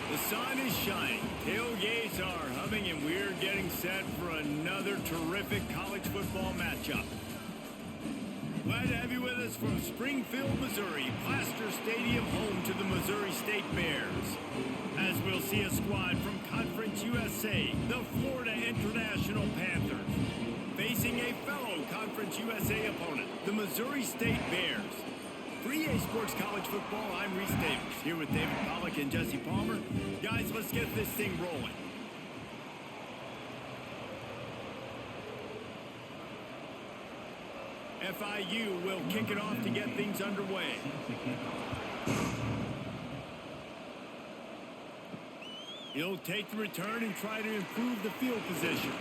The sun is shining, tailgates are humming, and we're getting set for another terrific college football matchup. Glad to have you with us from Springfield, Missouri, Plaster Stadium, home to the Missouri State Bears. As we'll see a squad from Conference USA, the Florida International Panthers, facing a fellow Conference USA opponent, the Missouri State Bears. For EA Sports College Football, I'm Reese Davis, here with David Pollack and Jesse Palmer. Guys, let's get this thing rolling. FIU will kick it off to get things underway. He'll take the return and try to improve the field position.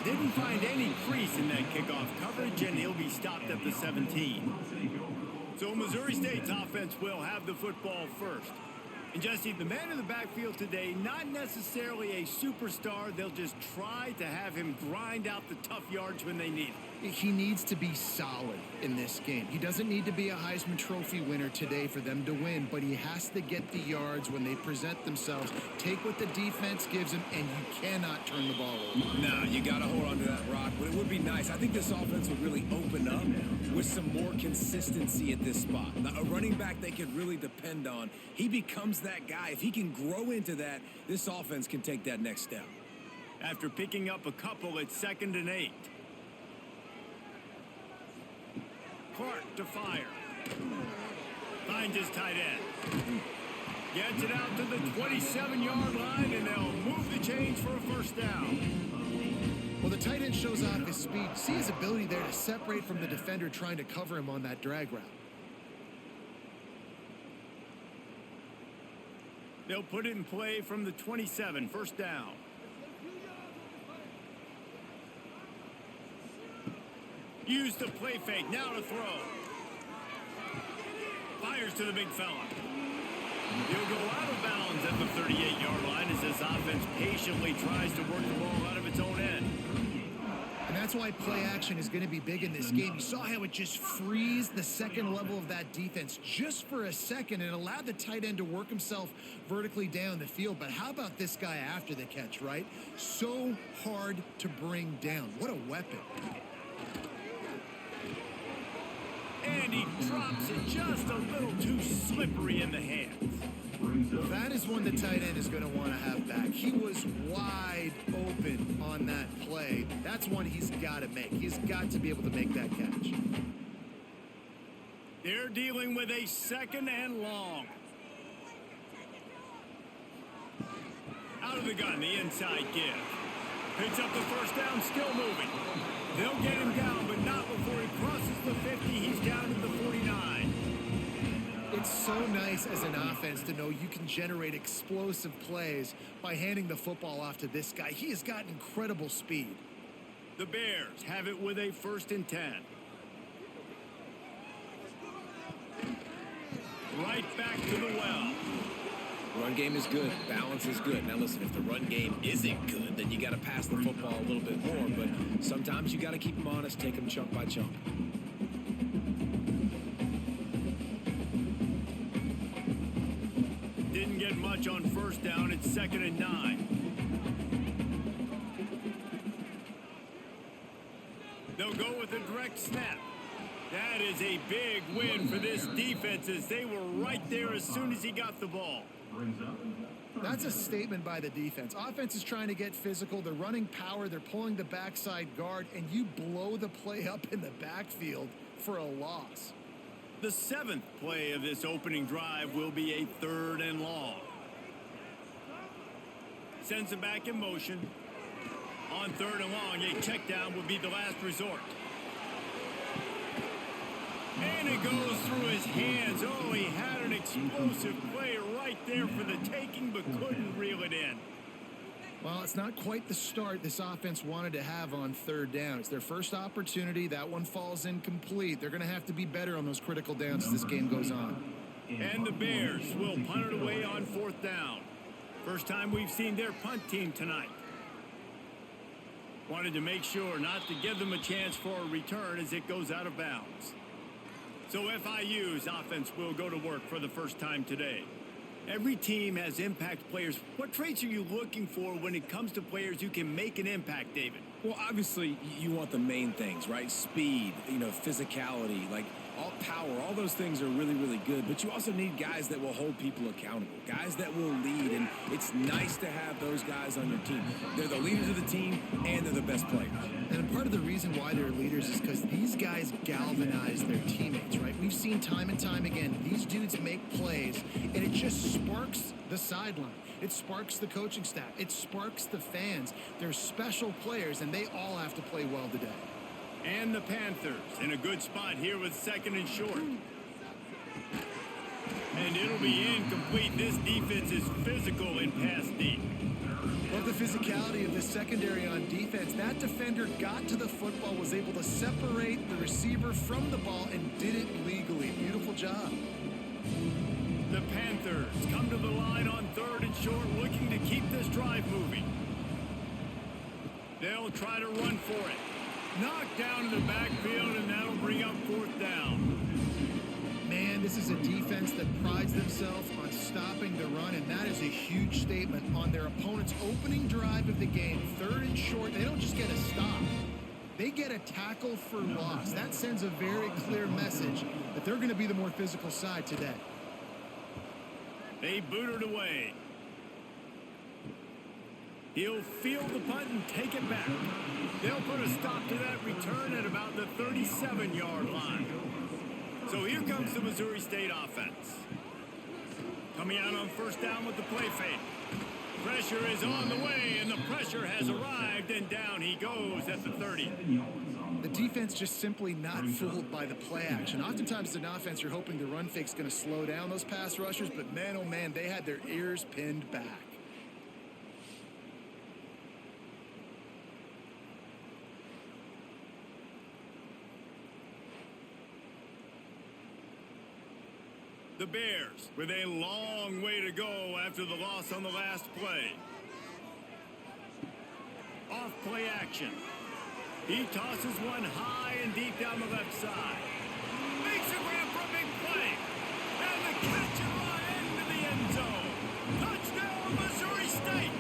Didn't find any crease in that kickoff coverage, and he'll be stopped at the 17. So Missouri State's offense will have the football first. And Jesse, the man in the backfield today, not necessarily a superstar. They'll just try to have him grind out the tough yards when they need it. He needs to be solid in this game. He doesn't need to be a Heisman Trophy winner today for them to win, but he has to get the yards when they present themselves. Take what the defense gives him, and you cannot turn the ball over. No, you got to hold on to that rock, but it would be nice. I think this offense would really open up with some more consistency at this spot. Now, a running back they could really depend on. He becomes that guy. If he can grow into that, this offense can take that next step. After picking up a couple, it's 2nd and 8. Clark to fire. Finds his tight end. Gets it out to the 27-yard line, and they'll move the chains for a first down. Well, the tight end shows off his speed. See his ability there to separate from the defender trying to cover him on that drag route. They'll put it in play from the 27, first down. Use the play fake, now to throw. Fires to the big fella. He'll go out of bounds at the 38-yard line as this offense patiently tries to work the ball out of its own end. And that's why play action is going to be big in this game. You saw how it just freezed the second level of that defense just for a second and allowed the tight end to work himself vertically down the field. But how about this guy after the catch, right? So hard to bring down. What a weapon. And he drops it just a little too slippery in the hands. That is one the tight end is going to want to have back. He was wide open on that play. That's one he's got to make. He's got to be able to make that catch. They're dealing with a 2nd and long. Out of the gun, the inside give. Picks up the first down, still moving. They'll get him down, but not before he crosses the 50. He's down to the 49. It's so nice as an offense to know you can generate explosive plays by handing the football off to this guy. He has got incredible speed. The Bears have it with a 1st and 10. Right back to the well. Run game is good. Balance is good. Now listen, if the run game isn't good, then you got to pass the football a little bit more. But sometimes you got to keep them honest, take them chunk by chunk. Didn't get much on first down. It's 2nd and 9. They'll go with a direct snap. That is a big win for this defense as they were right there as soon as he got the ball. That's a statement by the defense. Offense is trying to get physical. They're running power. They're pulling the backside guard, and you blow the play up in the backfield for a loss. The 7th play of this opening drive will be a 3rd and long. Sends him back in motion. On 3rd and long, a check down would be the last resort. And it goes through his hands. Oh, he had an explosive play right there for the taking, but couldn't reel it in. Well, it's not quite the start this offense wanted to have on 3rd down. It's their first opportunity. That one falls incomplete. They're going to have to be better on those critical downs as this game goes on. And the Bears will punt it away on 4th down. First time we've seen their punt team tonight. Wanted to make sure not to give them a chance for a return as it goes out of bounds. So FIU's offense will go to work for the first time today. Every team has impact players. What traits are you looking for when it comes to players who can make an impact, David? Well, obviously, you want the main things, right? Speed, physicality, like all power, all those things are really, really good. But you also need guys that will hold people accountable, guys that will lead. And it's nice to have those guys on your team. They're the leaders of the team, and they're the best players. And part of the reason why they're leaders is because these guys galvanize their teammates, right? We've seen time and time again, these dudes make plays, and it just sparks the sideline. It sparks the coaching staff. It sparks the fans. They're special players, and they all have to play well today. And the Panthers in a good spot here with 2nd and short. And it'll be incomplete. This defense is physical in pass deep. Love the physicality of the secondary on defense. That defender got to the football, was able to separate the receiver from the ball, and did it legally. Beautiful job. The Panthers come to the line on 3rd and short, looking to keep this drive moving. They'll try to run for it. Knocked down in the backfield, and that'll bring up 4th down. Man, this is a defense that prides themselves on stopping the run, and that is a huge statement on their opponent's opening drive of the game. 3rd and short, they don't just get a stop. They get a tackle for loss. That sends a very clear message that they're going to be the more physical side today. They boot it away. He'll field the punt and take it back. They'll put a stop to that return at about the 37-yard line. So here comes the Missouri State offense. Coming out on 1st down with the play fake. Pressure is on the way, and the pressure has arrived, and down he goes at the 30. The defense just simply not fooled by the play action. Oftentimes as an offense, you're hoping the run fake's going to slow down those pass rushers, but man, oh man, they had their ears pinned back. The Bears with a long way to go after the loss on the last play. Off play action. He tosses one high and deep down the left side. Makes a grab for a big play. And the catch and run into the end zone. Touchdown, Missouri State.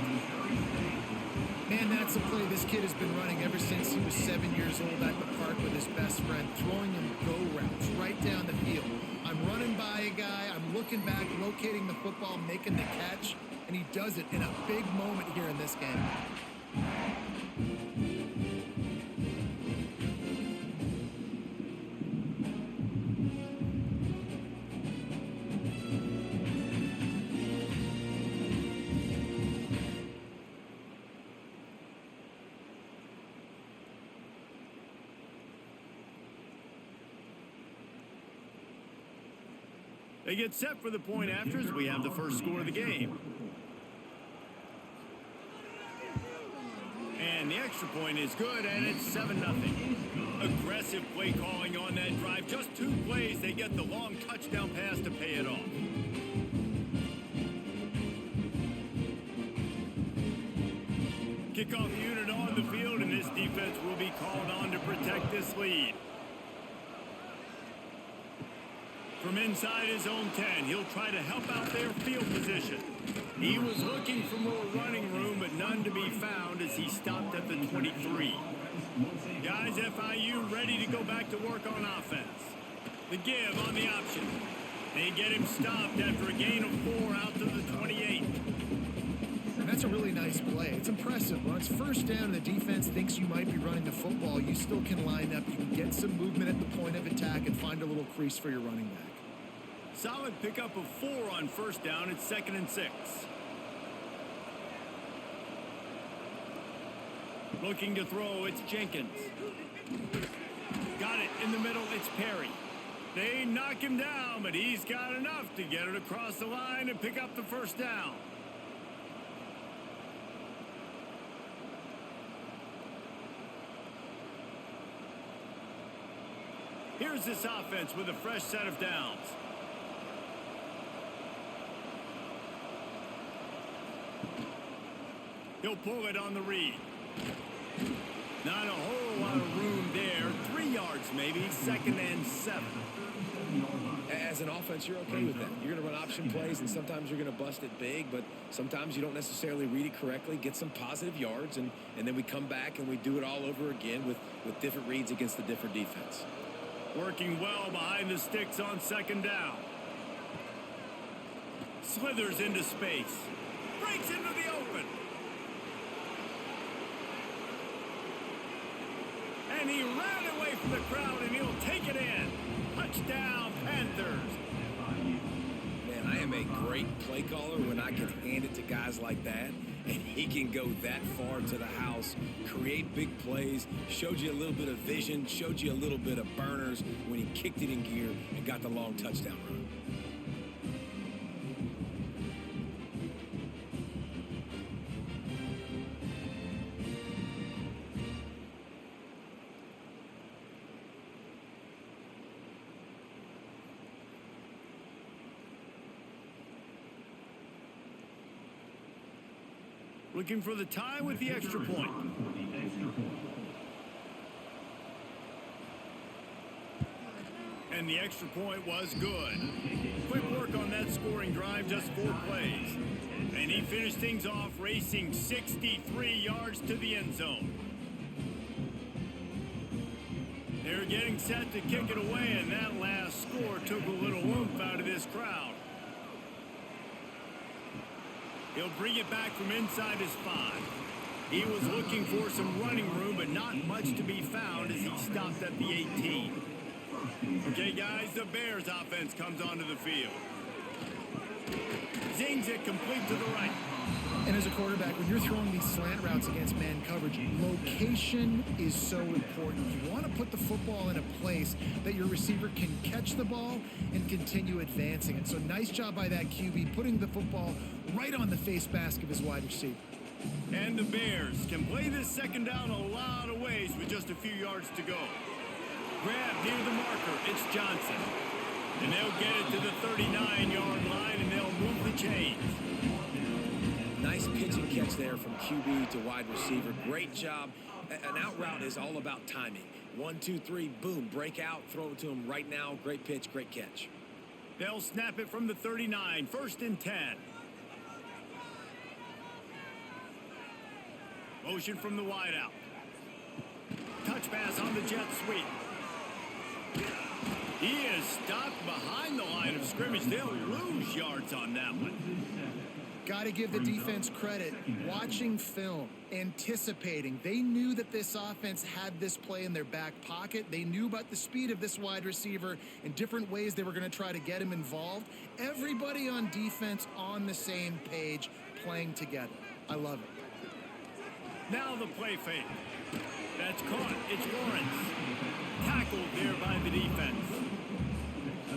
Man, that's a play this kid has been running ever since he was 7 years old at the park with his best friend, throwing him go routes right down the field. I'm running by a guy, I'm looking back, locating the football, making the catch, and he does it in a big moment here in this game. They get set for the point after as we have the first score of the game. And the extra point is good, and it's 7-0. Aggressive play calling on that drive. Just 2 plays, they get the long touchdown pass to pay it off. Kickoff unit on the field, and this defense will be called on to protect this lead. From inside his own 10, he'll try to help out their field position. He was looking for more running room, but none to be found as he stopped at the 23. Guys, FIU ready to go back to work on offense. The give on the option. They get him stopped after a gain of 4 out to the 28. And that's a really nice play. It's impressive. When it's 1st down and the defense thinks you might be running the football, you still can line up. You can get some movement at the point of attack and find a little crease for your running back. Solid pickup of 4 on 1st down. It's 2nd and 6. Looking to throw, it's Jenkins. Got it in the middle, it's Perry. They knock him down, but he's got enough to get it across the line and pick up the 1st down. Here's this offense with a fresh set of downs. He'll pull it on the read. Not a whole lot of room there. 3 yards yards, maybe 2nd and 7. As an offense, you're okay with that. You're going to run option plays, and sometimes you're going to bust it big, but sometimes you don't necessarily read it correctly, get some positive yards, and then we come back and we do it all over again with different reads against the different defense. Working well behind the sticks on 2nd down. Slithers into space. Breaks into the open. And he ran away from the crowd, and he'll take it in. Touchdown, Panthers. Man, I am a great play caller when I can hand it to guys like that, and he can go that far to the house, create big plays, showed you a little bit of vision, showed you a little bit of burners when he kicked it in gear and got the long touchdown run. Looking for the tie with the extra point. And the extra point was good. Quick work on that scoring drive, just 4 plays. And he finished things off racing 63 yards to the end zone. They're getting set to kick it away, and that last score took a little oomph out of this crowd. He'll bring it back from inside his 5. He was looking for some running room, but not much to be found as he stopped at the 18. Okay, guys, the Bears offense comes onto the field. Zings it complete to the right. And as a quarterback, when you're throwing these slant routes against man coverage, location is so important. You want to put the football in a place that your receiver can catch the ball and continue advancing it. So nice job by that QB, putting the football right on the face mask of his wide receiver. And the Bears can play this 2nd down a lot of ways with just a few yards to go. Grab near the marker. It's Johnson. And they'll get it to the 39-yard line, and they'll move the chains. Nice pitch and catch there from QB to wide receiver. Great job. An out route is all about timing. 1, 2, 3, boom, break out, throw it to him right now. Great pitch, great catch. They'll snap it from the 39, 1st and 10. Motion from the wideout. Touch pass on the jet sweep. He is stopped behind the line of scrimmage. They'll lose yards on that one. Got to give the defense credit. Watching film, anticipating. They knew that this offense had this play in their back pocket. They knew about the speed of this wide receiver and different ways they were going to try to get him involved. Everybody on defense on the same page, playing together. I love it. Now the play fake. That's caught. It's Lawrence. Tackled there by the defense.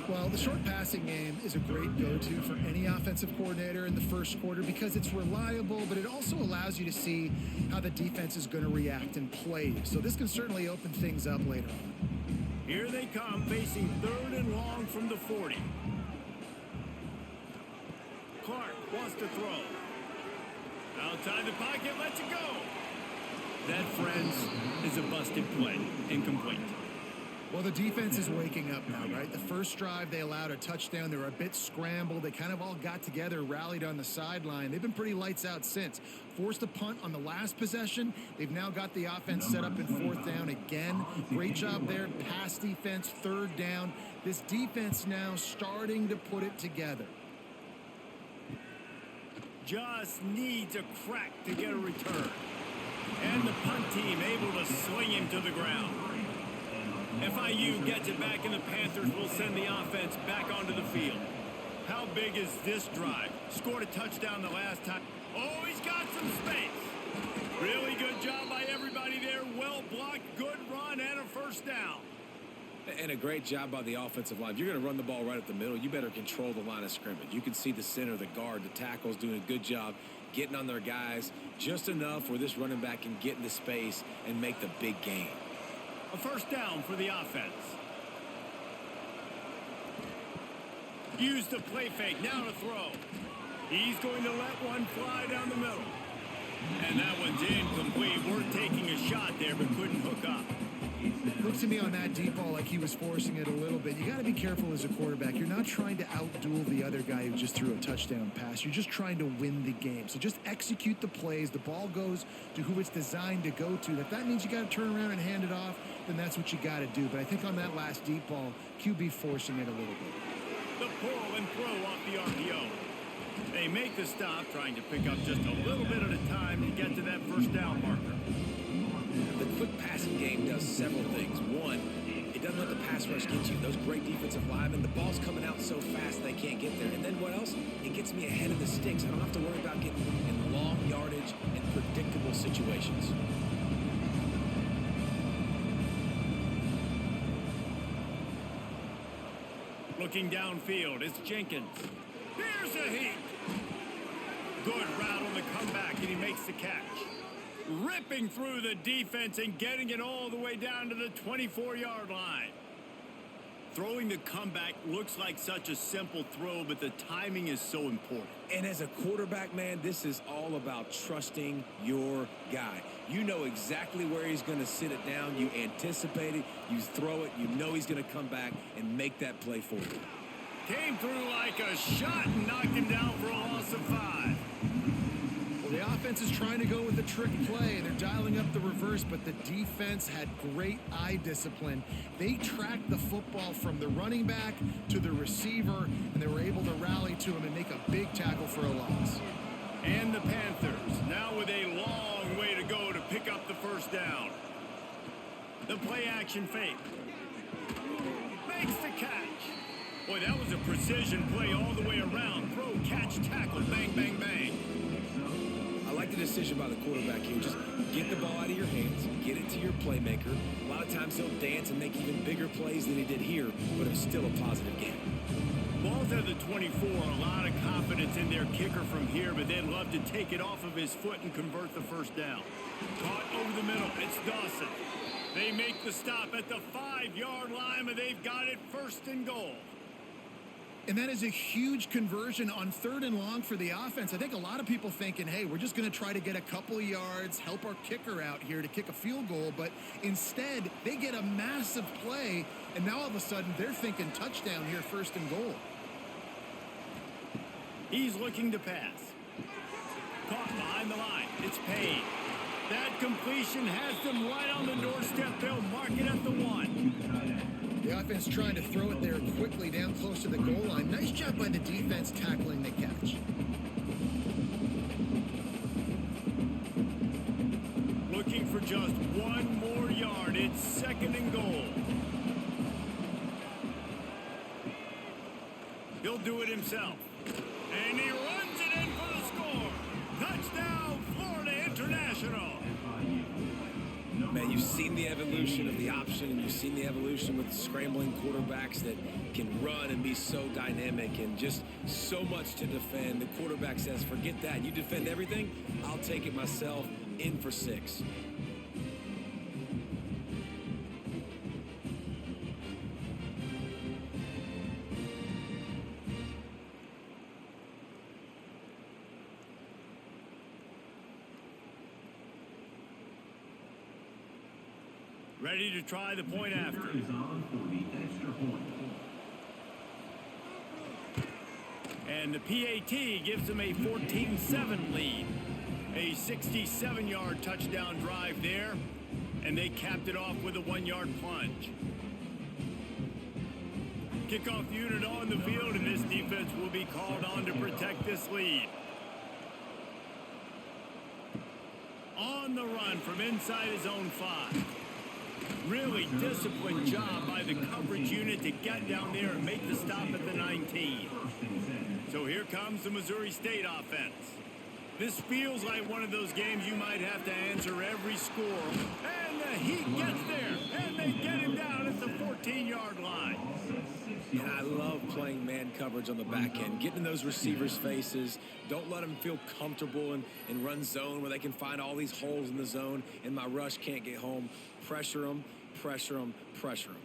Well, the short passing game is a great go-to for any offensive coordinator in the first quarter because it's reliable, but it also allows you to see how the defense is going to react and play. So this can certainly open things up later on. Here they come, facing 3rd and long from the 40. Clark wants to throw. Outside the pocket, lets it go. That, friends, is a busted play. Incomplete. Well, the defense is waking up now, right? The first drive, they allowed a touchdown. They were a bit scrambled. They kind of all got together, rallied on the sideline. They've been pretty lights out since. Forced a punt on the last possession. They've now got the offense set up in 4th down again. Great job there. Pass defense, 3rd down. This defense now starting to put it together. Just needs a crack to get a return. And the punt team able to swing him to the ground. FIU gets it back, and the Panthers will send the offense back onto the field. How big is this drive? Scored a touchdown the last time. Oh, he's got some space. Really good job by everybody there. Well blocked, good run, and a 1st down. And a great job by the offensive line. If you're going to run the ball right at the middle, you better control the line of scrimmage. You can see the center, the guard, the tackles doing a good job getting on their guys just enough where this running back can get into space and make the big game. A 1st down for the offense. Use the play fake, now to throw. He's going to let one fly down the middle. And that one's incomplete. We're taking a shot there, but couldn't hook up. Looks to me on that deep ball like he was forcing it a little bit. You got to be careful as a quarterback. You're not trying to outduel the other guy who just threw a touchdown pass. You're just trying to win the game. So just execute the plays. The ball goes to who it's designed to go to. If that means you got to turn around and hand it off, then that's what you got to do. But I think on that last deep ball, QB forcing it a little bit. The pull and throw off the RPO. They make the stop, trying to pick up just a little bit at a time to get to that first down marker. The quick passing game does several things. One, it doesn't let the pass rush get you. Those great defensive linemen, the ball's coming out so fast they can't get there. And then what else? It gets me ahead of the sticks. I don't have to worry about getting in long yardage and predictable situations. Looking downfield, it's Jenkins. Here's a heat. Good route on the comeback, and he makes the catch. Ripping through the defense and getting it all the way down to the 24-yard line. Throwing the comeback looks like such a simple throw, but the timing is so important. And as a quarterback, man, this is all about trusting your guy. You know exactly where he's going to sit it down. You anticipate it. You throw it. You know he's going to come back and make that play for you. Came through like a shot and knocked him down for a loss of 5. Well, the offense is trying to go with a trick play, and they're dialing up the reverse, but the defense had great eye discipline. They tracked the football from the running back to the receiver, and they were able to rally to him and make a big tackle for a loss. And the Panthers, now with a long way to go to pick up the first down. The play-action fake. Makes the catch. Boy, that was a precision play all the way around. Throw, catch, tackle, bang, bang, bang. I like the decision by the quarterback here. Just get the ball out of your hands, get it to your playmaker. A lot of times he'll dance and make even bigger plays than he did here, but it was still a positive game. Ball's at the 24, a lot of confidence in their kicker from here, but they'd love to take it off of his foot and convert the first down. Caught over the middle, it's Dawson. They make the stop at the 5-yard line, but they've got it first and goal. And that is a huge conversion on 3rd and long for the offense. I think a lot of people thinking, hey, we're just going to try to get a couple of yards, help our kicker out here to kick a field goal. But instead, they get a massive play, and now all of a sudden they're thinking touchdown here, 1st and goal. He's looking to pass. Caught behind the line. It's Payne. That completion has them right on the doorstep. They'll mark it at the 1. The offense trying to throw it there quickly down close to the goal line. Nice job by the defense tackling the catch. Looking for just 1 more yard. It's 2nd and goal. He'll do it himself. And he runs it in for the score. Touchdown, Florida International. Man, you've seen the evolution of the option, and you've seen the evolution with scrambling quarterbacks that can run and be so dynamic and just so much to defend. The quarterback says, forget that. You defend everything, I'll take it myself. In for 6. Ready to try the point after. And the PAT gives them a 14-7 lead. A 67-yard touchdown drive there. And they capped it off with a 1-yard plunge. Kickoff unit on the field, and this defense will be called on to protect this lead. On the run from inside his own 5. Really disciplined job by the coverage unit to get down there and make the stop at the 19. So here comes the Missouri State offense. This feels like one of those games you might have to answer every score. And the Heat gets there, and they get him down at the 14-yard line. And I love playing man coverage on the back end, getting in those receivers' faces. Don't let them feel comfortable and run zone where they can find all these holes in the zone and my rush can't get home. Pressure them, pressure them, pressure them.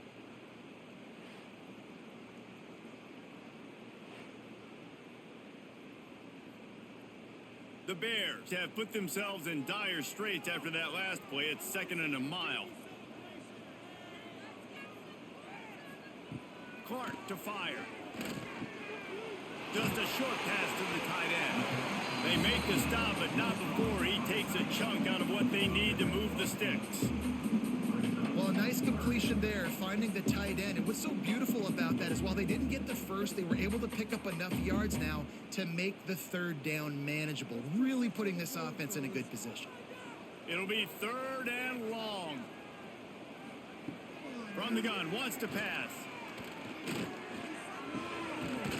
The Bears have put themselves in dire straits after that last play. It's 2nd and a mile. to fire. Just a short pass to the tight end. They make the stop, but not before he takes a chunk out of what they need to move the sticks. Well, a nice completion there, finding the tight end. And what's so beautiful about that is while they didn't get the first, they were able to pick up enough yards now to make the third down manageable, really putting this offense in a good position. It'll be 3rd and long. From the gun, wants to pass.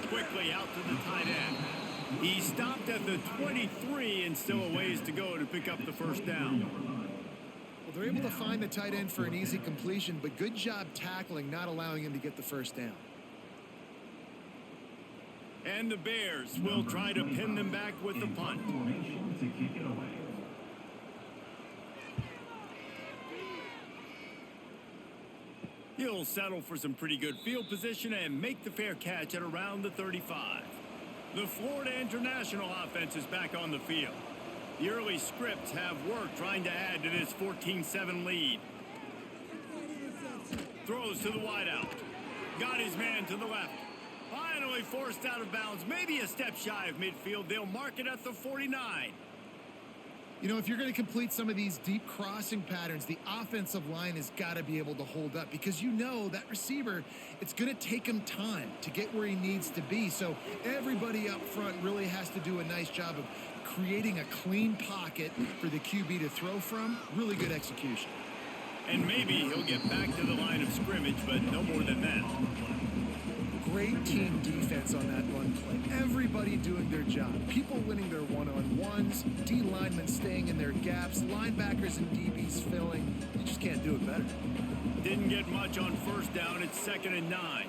Quickly out to the tight end. He stopped at the 23 and still a ways to go to pick up the first down. Well, they're able to find the tight end for an easy completion, but good job tackling, not allowing him to get the first down. And the Bears will try to pin them back with the punt. He'll settle for some pretty good field position and make the fair catch at around the 35. The Florida International offense is back on the field. The early scripts have worked trying to add to this 14-7 lead. Throws to the wideout. Got his man to the left. Finally forced out of bounds. Maybe a step shy of midfield. They'll mark it at the 49. You know, if you're going to complete some of these deep crossing patterns, the offensive line has got to be able to hold up because you know that receiver, it's going to take him time to get where he needs to be. So everybody up front really has to do a nice job of creating a clean pocket for the QB to throw from. Really good execution. And maybe he'll get back to the line of scrimmage, but no more than that. Great team defense on that run play. Everybody doing their job. People winning their one-on-ones, D linemen staying in their gaps, linebackers and DBs filling. You just can't do it better. Didn't get much on first down. It's 2nd and 9.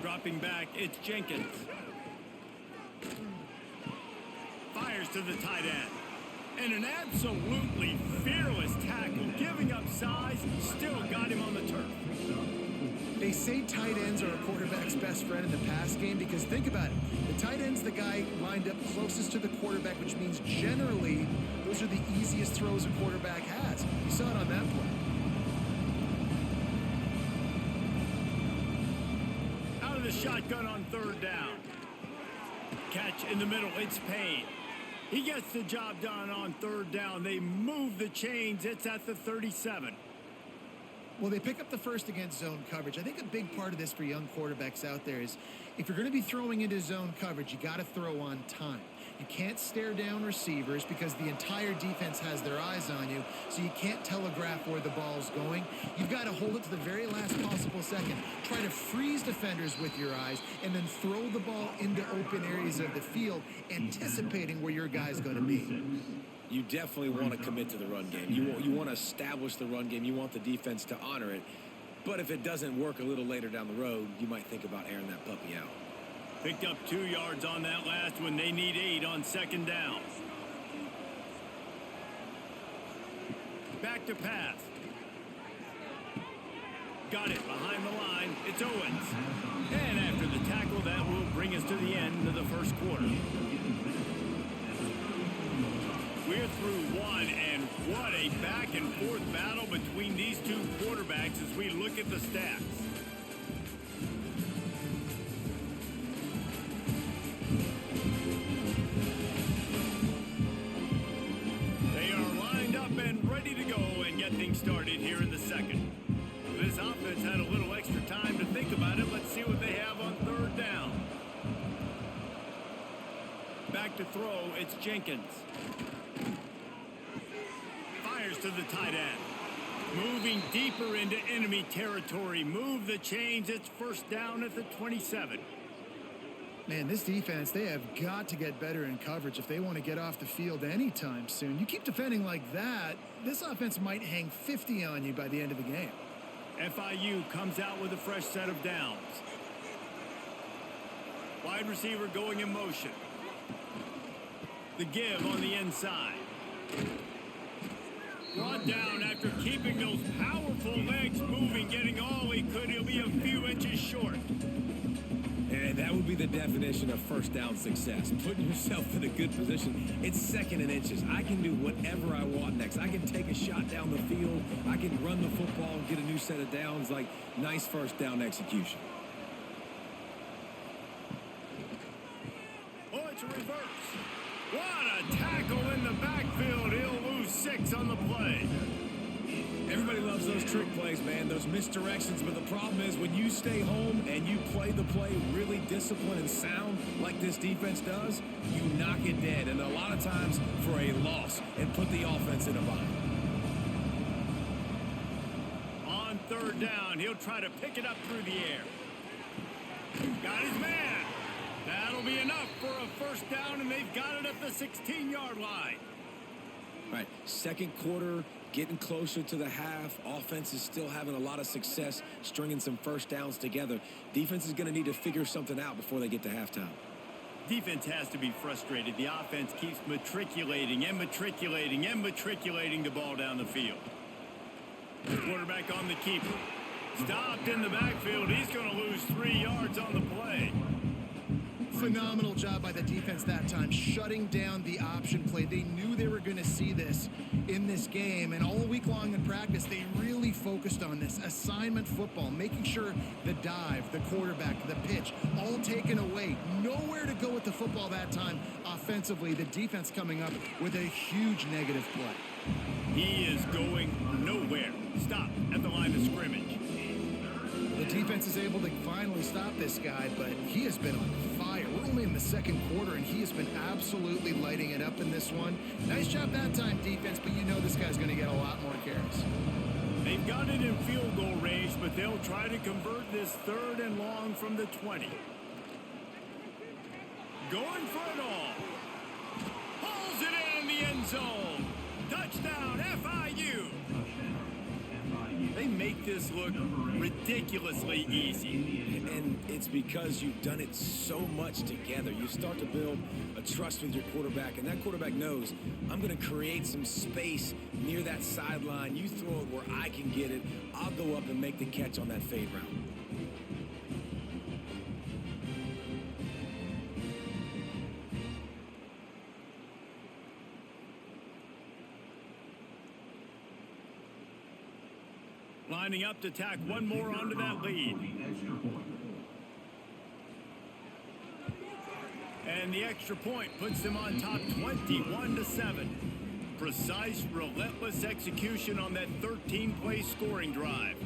Dropping back, it's Jenkins. Fires to the tight end. And an absolutely fearless tackle, giving up size, still got him on the turf. They say tight ends are a quarterback's best friend in the pass game because think about it. The tight end's the guy lined up closest to the quarterback, which means generally those are the easiest throws a quarterback has. You saw it on that play. Out of the shotgun on 3rd down. Catch in the middle, it's Payne. He gets the job done on 3rd down. They move the chains. It's at the 37. Well, they pick up the first against zone coverage. I think a big part of this for young quarterbacks out there is if you're going to be throwing into zone coverage, you got to throw on time. You can't stare down receivers because the entire defense has their eyes on you, so you can't telegraph where the ball's going. You've got to hold it to the very last possible second. Try to freeze defenders with your eyes and then throw the ball into open areas of the field, anticipating where your guy's going to be. You definitely want to commit to the run game. You want to establish the run game. You want the defense to honor it. But if it doesn't work a little later down the road, you might think about airing that puppy out. Picked up 2 yards on that last one. They need 8 on 2nd down. Back to pass. Got it behind the line. It's Owens. And after the tackle, that will bring us to the end of the first quarter. We're through one, and what a back-and-forth battle between these two quarterbacks as we look at the stats. They are lined up and ready to go and get things started here in the second. This offense had a little extra time to think about it. Let's see what they have on 3rd down. Back to throw, it's Jenkins. Fires to the tight end. Moving deeper into enemy territory. Move the chains. It's 1st down at the 27. Man, this defense, they have got to get better in coverage if they want to get off the field anytime soon. You keep defending like that, this offense might hang 50 on you by the end of the game. FIU comes out with a fresh set of downs. Wide receiver going in motion. The give on the inside. Brought down after keeping those powerful legs moving, getting all he could. He'll be a few inches short. And And that would be the definition of first down success. Putting yourself in a good position. It's second and inches. I can do whatever I want next. I can take a shot down the field. I can run the football and get a new set of downs. Like, nice first down execution. Oh, it's a reverse. What a tackle in the backfield. He'll lose 6 on the play. Everybody loves those trick plays, man, those misdirections, but the problem is when you stay home and you play the play really disciplined and sound like this defense does, you knock it dead, and a lot of times for a loss, and put the offense in a bind. On third down, he'll try to pick it up through the air. Got his man. That'll be enough for a first down, and they've got it at the 16-yard line. All right, second quarter, getting closer to the half. Offense is still having a lot of success stringing some first downs together. Defense is going to need to figure something out before they get to halftime. Defense has to be frustrated. The offense keeps matriculating and matriculating and matriculating the ball down the field. The quarterback on the keeper. Stopped in the backfield. He's going to lose 3 yards on the play. Phenomenal job by the defense that time, shutting down the option play. They knew they were going to see this in this game, and all week long in practice, they really focused on this assignment football, making sure the dive, the quarterback, the pitch, all taken away. Nowhere to go with the football that time offensively. The defense coming up with a huge negative play. He is going nowhere. Stop at the line of scrimmage. The defense is able to finally stop this guy, but he has been on fire. We're only in the second quarter, and he has been absolutely lighting it up in this one. Nice job that time, defense, but you know this guy's going to get a lot more carries. They've got it in field goal range, but they'll try to convert this 3rd and long from the 20. Going for it all. Pulls it in the end zone. Touchdown, FIU. They make this look ridiculously easy. And it's because you've done it so much together. You start to build a trust with your quarterback, and that quarterback knows, I'm going to create some space near that sideline. You throw it where I can get it. I'll go up and make the catch on that fade route. Lining up to tack one more onto that lead. And the extra point puts them on top 21-7. Precise, relentless execution on that 13-play scoring drive.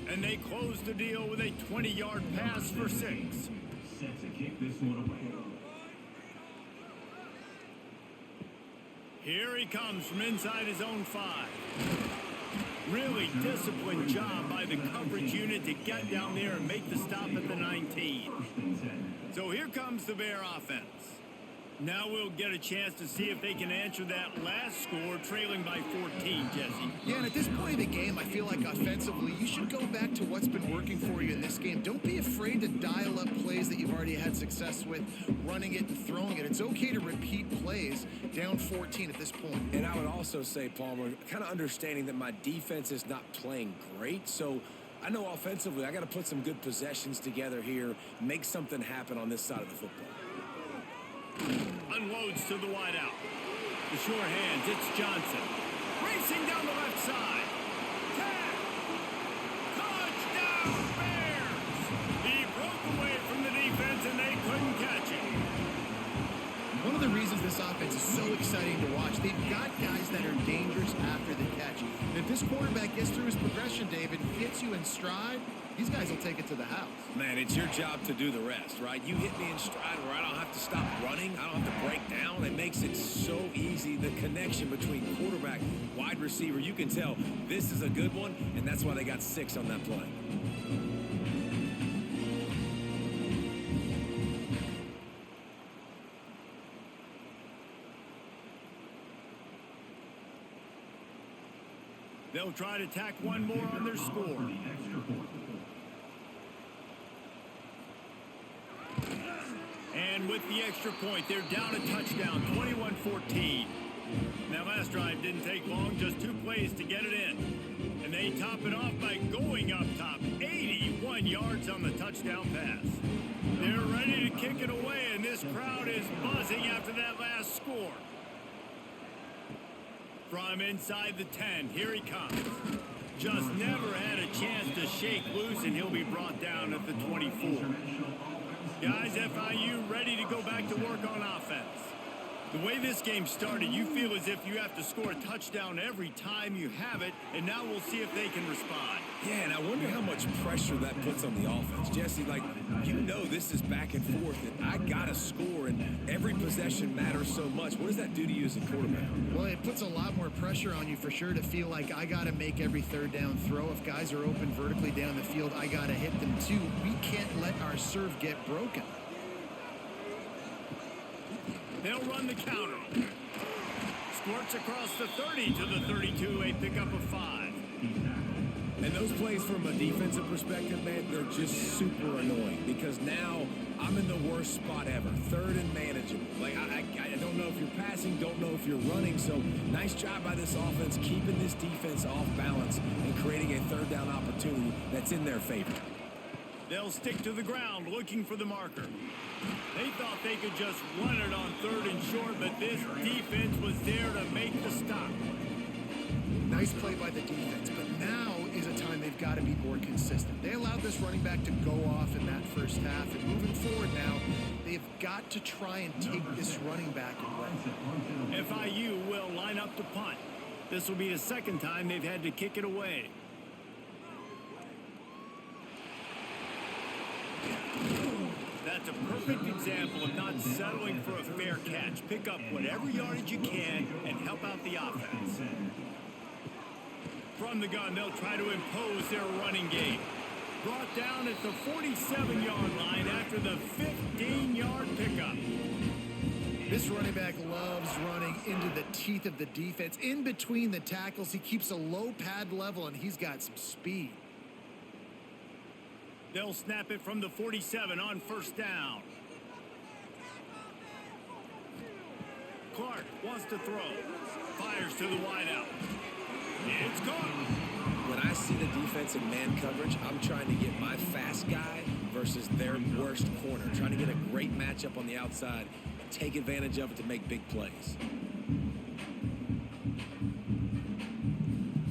And they close the deal with a 20-yard pass for 6. Set to kick this one away. Here he comes from inside his own 5. Really disciplined job by the coverage unit to get down there and make the stop at the 19. So here comes the Bear offense. Now we'll get a chance to see if they can answer that last score, trailing by 14, Jesse. Yeah, and at this point of the game, I feel like offensively, you should go back to what's been working for you in this game. Don't be afraid to dial up plays that you've already had success with, running it and throwing it. It's okay to repeat plays down 14 at this point. And I would also say, Palmer, kind of understanding that my defense is not playing great, so I know offensively I got to put some good possessions together here, make something happen on this side of the football. Unloads to the wideout. The sure hands, it's Johnson. Racing down the left side. Tag! Touchdown, Bears! He broke away from the defense and they couldn't catch him. One of the reasons this offense is so exciting to watch, they've got guys that are dangerous after the catch. And if this quarterback gets through his progression, David, hits you in stride, these guys will take it to the house. Man, it's your job to do the rest, right? You hit me in stride where I don't have to stop running. I don't have to break down. It makes it so easy. The connection between quarterback, wide receiver, you can tell this is a good one, and that's why they got 6 on that play. They'll try to tack one more on their score. And with the extra point, they're down a touchdown, 21-14. Now, last drive didn't take long, just 2 plays to get it in. And they top it off by going up top, 81 yards on the touchdown pass. They're ready kick it away, and this crowd is buzzing after that last score. From inside the 10, here he comes. Just never had a chance to shake loose, and he'll be brought down at the 24. Guys, FIU ready to go back to work on offense. The way this game started, you feel as if you have to score a touchdown every time you have it, and now we'll see if they can respond. Yeah, and I wonder how much pressure that puts on the offense. Jesse, like, you know this is back and forth, and I got to score, and every possession matters so much. What does that do to you as a quarterback? Well, it puts a lot more pressure on you for sure to feel like I got to make every third down throw. If guys are open vertically down the field, I got to hit them too. We can't let our serve get broken. They'll run the counter. Squirts across the 30 to the 32, a pickup of 5. And those plays from a defensive perspective, man, they're just super annoying because now I'm in the worst spot ever. Third and manageable. Like, I don't know if you're passing, don't know if you're running. So nice job by this offense keeping this defense off balance and creating a third down opportunity that's in their favor. They'll stick to the ground looking for the marker. They thought they could just run it on 3rd and short, but this defense was there to make the stop. Nice play by the defense, but now is a time they've got to be more consistent. They allowed this running back to go off in that first half, and moving forward now, they've got to try and take this running back away. FIU will line up to punt. This will be the second time they've had to kick it away. That's a perfect example of not settling for a fair catch. Pick up whatever yardage you can and help out the offense. From the gun, they'll try to impose their running game. Brought down at the 47-yard line after the 15-yard pickup. This running back loves running into the teeth of the defense. In between the tackles, he keeps a low pad level, and he's got some speed. They'll snap it from the 47 on first down. Clark wants to throw. Fires to the wideout. It's gone. When I see the defense in man coverage, I'm trying to get my fast guy versus their worst corner. Trying to get a great matchup on the outside and take advantage of it to make big plays.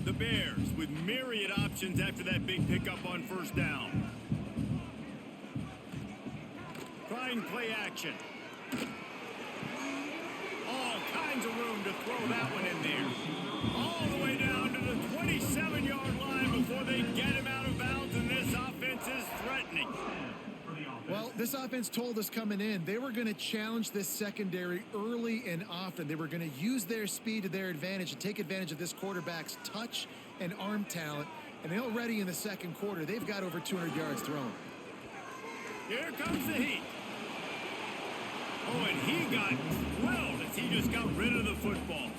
The Bears with myriad options after that big pickup on first down. Trying play action. All kinds of room to throw that one in there. All the way down to the 27-yard line before they get him out of bounds, and this offense is threatening. Well, this offense told us coming in they were going to challenge this secondary early and often. They were going to use their speed to their advantage and take advantage of this quarterback's touch and arm talent. And already in the second quarter, they've got over 200 yards thrown. Here comes the heat. Oh, and he got drilled as he just got rid of the football.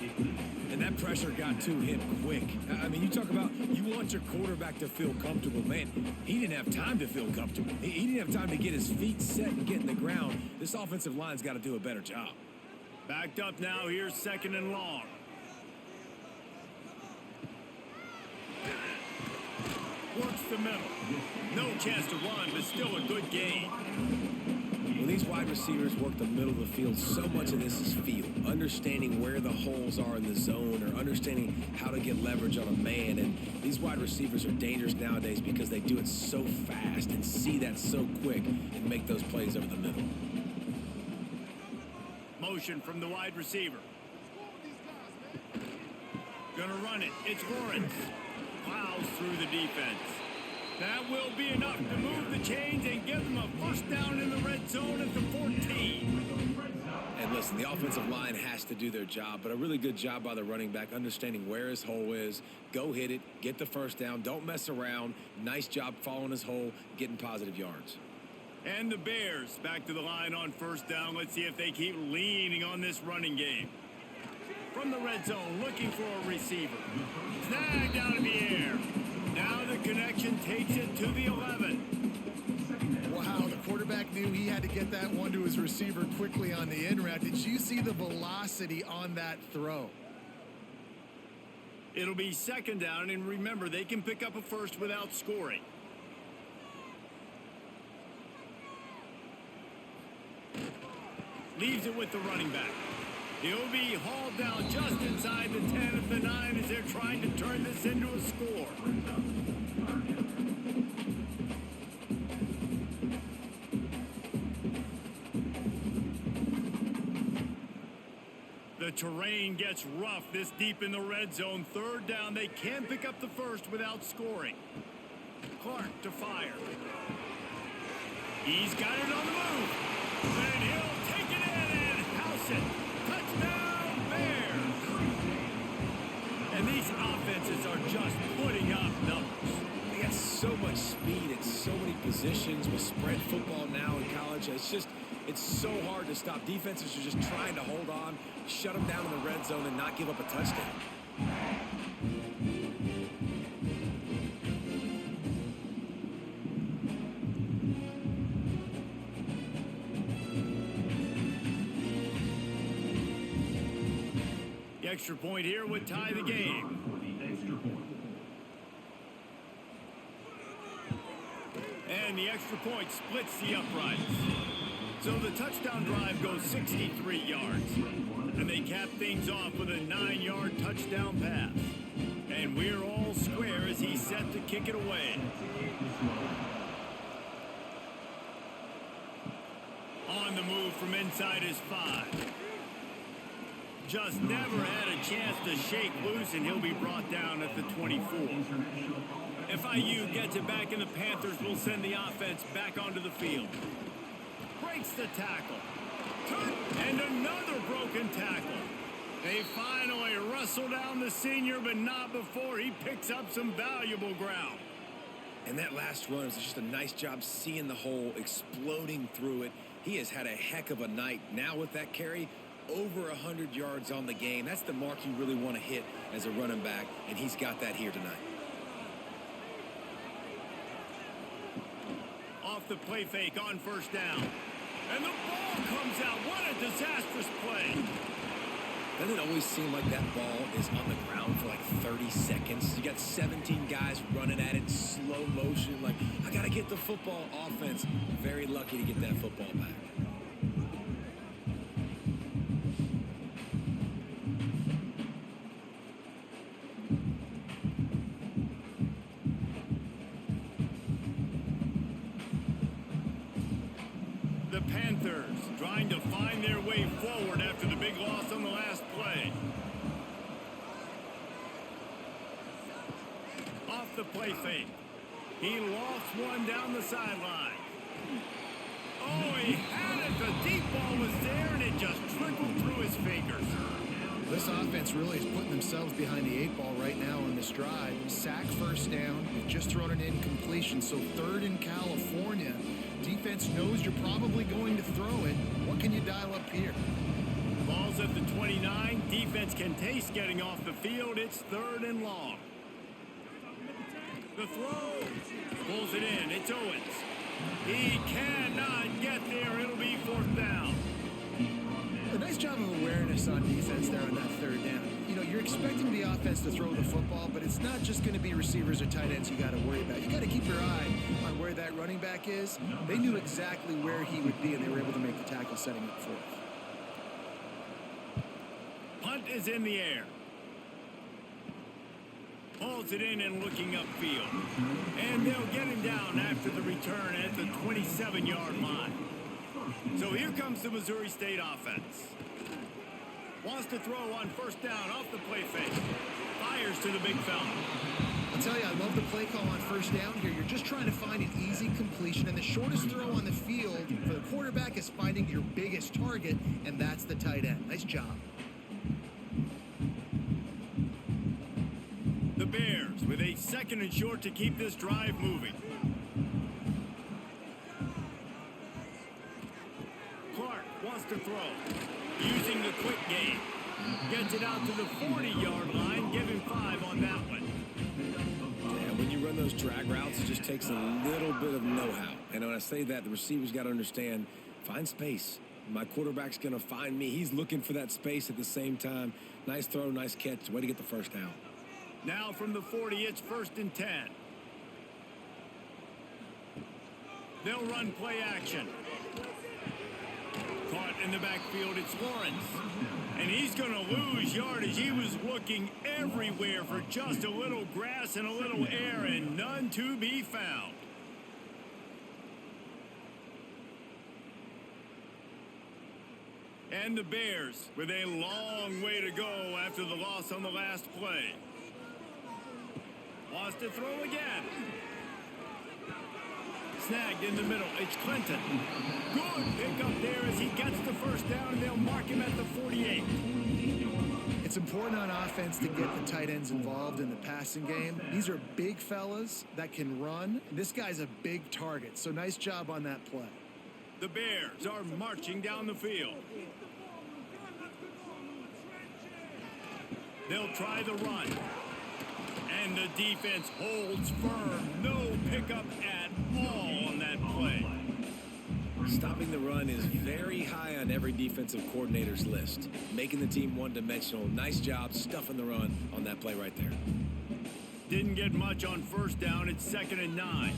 And that pressure got to him quick. I mean, you talk about you want your quarterback to feel comfortable. Man, he didn't have time to feel comfortable. He didn't have time to get his feet set and get in the ground. This offensive line's got to do a better job. Backed up now. Here's 2nd and long. Works the middle. No chance to run, but still a good gain. When these wide receivers work the middle of the field, so much of this is feel. Understanding where the holes are in the zone or understanding how to get leverage on a man. And these wide receivers are dangerous nowadays because they do it so fast and see that so quick and make those plays over the middle. Motion from the wide receiver. Gonna run it. It's Lawrence. Plows through the defense. That will be enough to move the chains and give them a first down in the red zone at the 14. And listen, the offensive line has to do their job, but a really good job by the running back, understanding where his hole is. Go hit it, get the first down, don't mess around. Nice job following his hole, getting positive yards. And the Bears back to the line on first down. Let's see if they keep leaning on this running game. From the red zone, looking for a receiver. Snagged out of the air. Now the connection takes it to the 11. Wow, the quarterback knew he had to get that one to his receiver quickly on the in route. Did you see the velocity on that throw? It'll be 2nd down, and remember, they can pick up a first without scoring. Leaves it with the running back. He'll be hauled down just inside the 10 at the 9 as they're trying to turn this into a score. The terrain gets rough this deep in the red zone. Third down, they can pick up the first without scoring. Clark to fire. He's got it on the move. And he'll take it in and house it. Touchdown, Bears. And these offenses are just putting up numbers. They got so much speed at so many positions with spread football now in college. It's so hard to stop. Defenses are just trying to hold on, shut them down in the red zone, and not give up a touchdown. The extra point here would tie the game. For the extra point. And the extra point splits the uprights. So the touchdown drive goes 63 yards. And they cap things off with a 9-yard touchdown pass. And we're all square as he's set to kick it away. On the move from inside his 5. Just never had a chance to shake loose, and he'll be brought down at the 24. FIU gets it back, and the Panthers will send the offense back onto the field. Breaks the tackle. And another broken tackle. They finally wrestle down the senior, but not before he picks up some valuable ground. And that last run was just a nice job seeing the hole, exploding through it. He has had a heck of a night. Now with that carry, over 100 yards on the game. That's the mark you really want to hit as a running back, and he's got that here tonight. Off the play fake on first down. And the ball comes out. What a disastrous play. Doesn't it always seem like that ball is on the ground for like 30 seconds? You got 17 guys running at it, slow motion, like, I got to get the football. Offense, very lucky to get that football back. The Panthers trying to find their way forward after the big loss on the last play. Off the play fake. He lost one down the sideline. Oh, he had it. The deep ball was there, and it just trickled through his fingers. This offense really is putting themselves behind the 8 ball right now on this drive. Sack first down. You've just thrown an incompletion, so third in California. Defense knows you're probably going to throw it. What can you dial up here? Ball's at the 29. Defense can taste getting off the field. It's third and long. The throw. Pulls it in. It's Owens. He cannot get there. It'll be fourth down. A nice job of awareness on defense there on that third down. You know, you're expecting the offense to throw the football, but it's not just going to be receivers or tight ends you got to worry about. You got to keep your eye on where that running back is. They knew exactly where he would be, and they were able to make the tackle setting up fourth. Punt is in the air. Pulls it in and looking upfield. And they'll get him down after the return at the 27-yard line. So here comes the Missouri State offense. Wants to throw on first down off the play fake. Fires to the big fella. I'll tell you, I love the play call on first down here. You're just trying to find an easy completion, and the shortest throw on the field for the quarterback is finding your biggest target, and that's the tight end. Nice job. The Bears with a second and short to keep this drive moving. Clark wants to throw. Using the quick game. Gets it out to the 40-yard line. Give him 5 on that one. Yeah, when you run those drag routes, it just takes a little bit of know-how. And when I say that, the receivers got to understand, find space. My quarterback's going to find me. He's looking for that space at the same time. Nice throw, nice catch. Way to get the first down. Now from the 40, it's first and 10. They'll run play action. Caught In the backfield, it's Lawrence. And he's going to lose yardage. He was looking everywhere for just a little grass and a little air, and none to be found. And the Bears with a long way to go after the loss on the last play. Wants to throw again. Snagged in the middle. It's Clinton. Good pick up there as he gets the first down, and they'll mark him at the 48. It's important on offense to get the tight ends involved in the passing game. These are big fellas that can run. This guy's a big target, so nice job on that play. The Bears are marching down the field. They'll try the run. And the defense holds firm. No pickup at all on that play. Stopping the run is very high on every defensive coordinator's list. Making the team one-dimensional. Nice job stuffing the run on that play right there. Didn't get much on first down. It's 2nd and 9.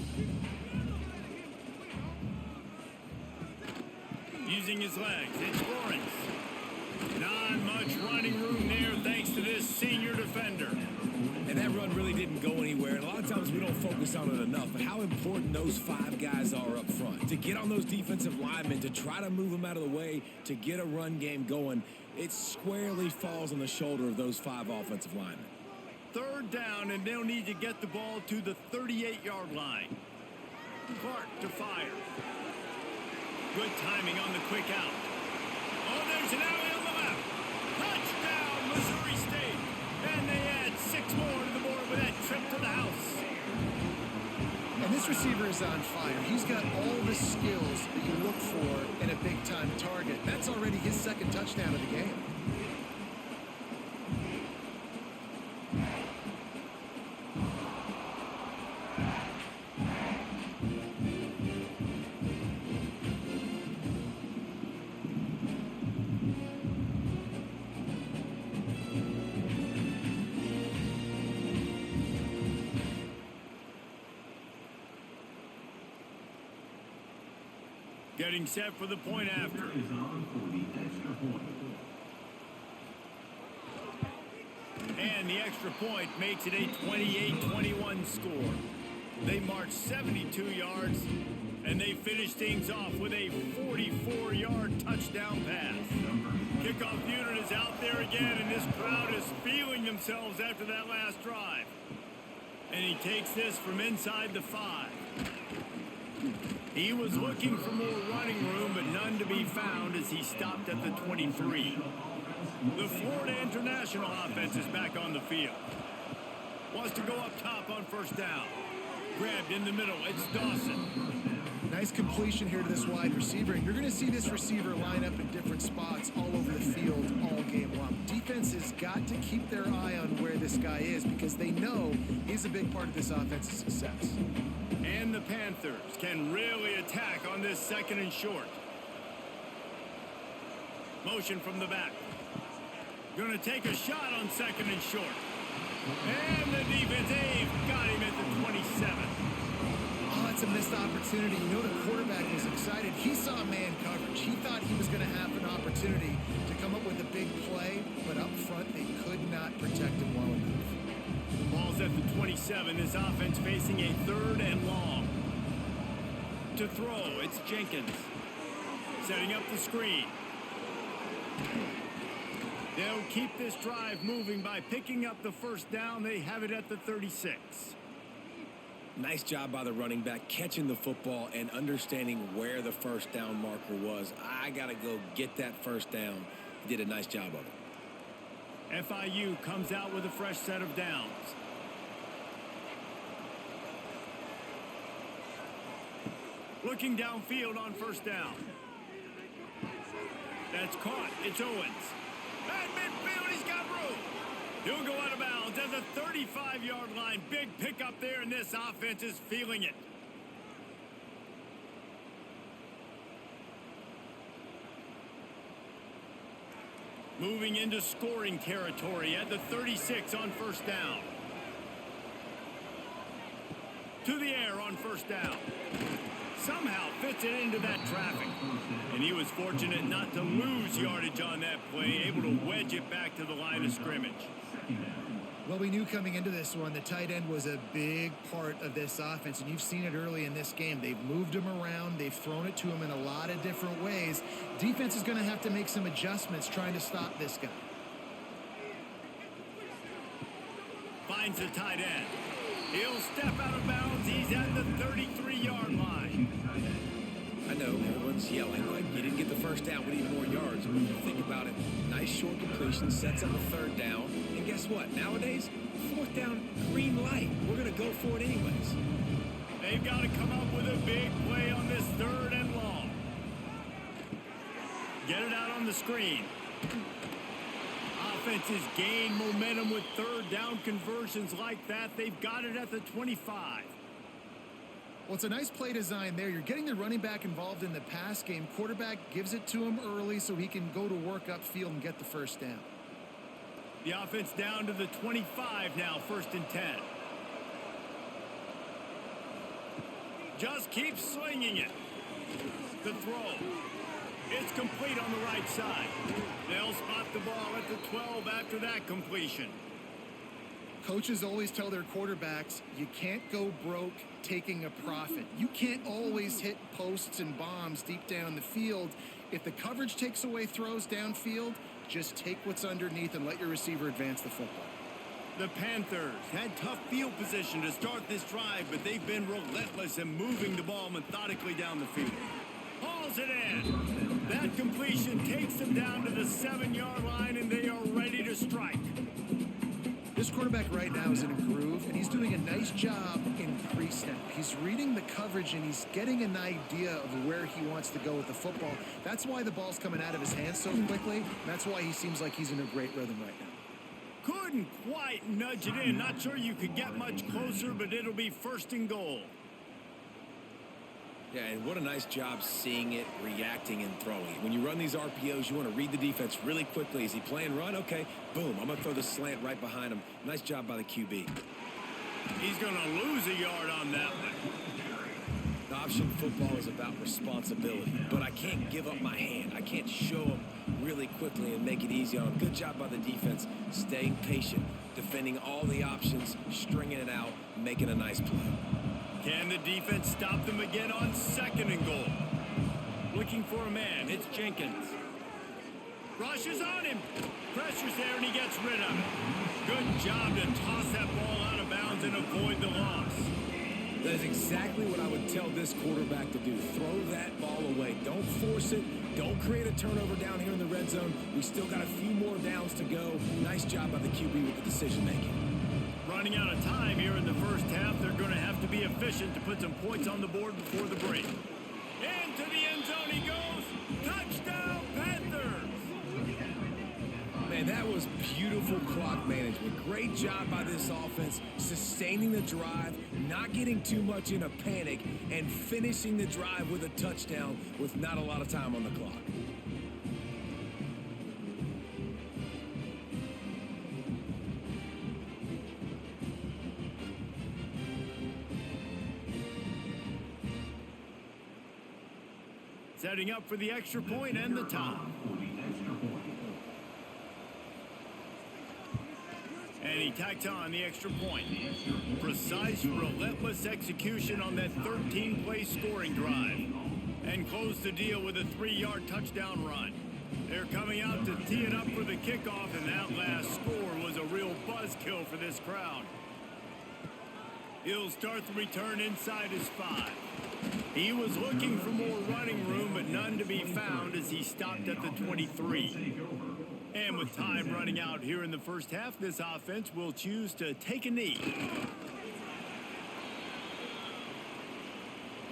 Using his legs, it's Lawrence. Not much running room there thanks to this senior defender. And that run really didn't go anywhere. And a lot of times we don't focus on it enough. But how important those 5 guys are up front. To get on those defensive linemen, to try to move them out of the way, to get a run game going, it squarely falls on the shoulder of those 5 offensive linemen. 3rd down, and they'll need to get the ball to the 38-yard line. Clark to fire. Good timing on the quick out. Oh, there's an alley on the left. Touchdown, Missouri State. And they add 6 more to the board with that trip to the house. And this receiver is on fire. He's got all the skills that you look for in a big-time target. That's already his 2nd touchdown of the game. Getting set for the point after. Is on for the extra point. And the extra point makes it a 28-21 score. They march 72 yards, and they finish things off with a 44-yard touchdown pass. Kickoff unit is out there again, and this crowd is feeling themselves after that last drive. And he takes this from inside the 5. He was looking for more running room, but none to be found as he stopped at the 23. The Florida International offense is back on the field. Wants to go up top on first down. Grabbed in the middle. It's Dawson. Nice completion here to this wide receiver. And you're going to see this receiver line up in different spots all over the field all game long. Defense has got to keep their eye on where this guy is because they know he's a big part of this offense's success. And the Panthers can really attack on this 2nd and short. Motion from the back. Going to take a shot on 2nd and short. And the defense, they've got him at the 27. Oh, that's a missed opportunity. You know the quarterback was excited. He saw man coverage. He thought he was going to have an opportunity to come up with a big play, but up front they could not protect him well enough. Ball's at the 27. This offense facing a 3rd and long. To throw, it's Jenkins. Setting up the screen. They'll keep this drive moving by picking up the first down. They have it at the 36. Nice job by the running back catching the football and understanding where the first down marker was. I got to go get that first down. He did a nice job of it. FIU comes out with a fresh set of downs. Looking downfield on first down. That's caught. It's Owens. At midfield, he's got room. He'll go out of bounds at the 35-yard line. Big pickup there, and this offense is feeling it. Moving into scoring territory at the 36 on first down. To the air on first down. somehow fits it into that traffic. And he was fortunate not to lose yardage on that play, able to wedge it back to the line of scrimmage. Well, we knew coming into this one, the tight end was a big part of this offense, and you've seen it early in this game. They've moved him around. They've thrown it to him in a lot of different ways. Defense is going to have to make some adjustments trying to stop this guy. Finds the tight end. He'll step out of bounds. He's at the 33-yard line. I know everyone's yelling like you didn't get the first down, we need more yards. But if you think about it, nice short completion, sets up a third down. And guess what? Nowadays, fourth down, green light. We're going to go for it anyways. They've got to come up with a big play on this 3rd and long. Get it out on the screen. Offenses gain momentum with 3rd down conversions like that. They've got it at the 25. Well, it's a nice play design there. You're getting the running back involved in the pass game. Quarterback gives it to him early so he can go to work upfield and get the first down. The offense down to the 25 now, 1st and 10. Just keeps slinging it. The throw. It's complete on the right side. They'll spot the ball at the 12 after that completion. Coaches always tell their quarterbacks, you can't go broke taking a profit. You can't always hit posts and bombs deep down the field. If the coverage takes away throws downfield, just take what's underneath and let your receiver advance the football. The Panthers had tough field position to start this drive, but they've been relentless in moving the ball methodically down the field. Hauls it in. That completion takes them down to the 7-yard line, and they are ready to strike. This quarterback right now is in a groove, and he's doing a nice job in pre-snap. He's reading the coverage, and he's getting an idea of where he wants to go with the football. That's why the ball's coming out of his hands so quickly. That's why he seems like he's in a great rhythm right now. Couldn't quite nudge it in. Not sure you could get much closer, but it'll be 1st and goal. Yeah, and what a nice job seeing it, reacting, and throwing it. When you run these RPOs, you want to read the defense really quickly. Is he playing run? Okay, boom. I'm going to throw the slant right behind him. Nice job by the QB. He's going to lose a yard on that one. The option football is about responsibility, but I can't give up my hand. I can't show him really quickly and make it easy on him. Good job by the defense, staying patient, defending all the options, stringing it out, making a nice play. Can the defense stop them again on 2nd and goal? Looking for a man. It's Jenkins. Rushes on him. Pressure's there, and he gets rid of it. Good job to toss that ball out of bounds and avoid the loss. That is exactly what I would tell this quarterback to do. Throw that ball away. Don't force it. Don't create a turnover down here in the red zone. We still got a few more downs to go. Nice job by the QB with the decision-making. Running out of time here in the first half. They're going to have to be efficient to put some points on the board before the break. Into the end zone he goes. Touchdown, Panthers! Man, that was beautiful clock management. Great job by this offense, sustaining the drive, not getting too much in a panic, and finishing the drive with a touchdown with not a lot of time on the clock. Setting up for the extra point and the tie. And he tacks on the extra point. Precise, relentless execution on that 13-play scoring drive. And close the deal with a 3-yard touchdown run. They're coming out to tee it up for the kickoff, and that last score was a real buzzkill for this crowd. He'll start the return inside his 5. He was looking for more running room, but none to be found as he stopped at the 23. And with time running out here in the first half, this offense will choose to take a knee.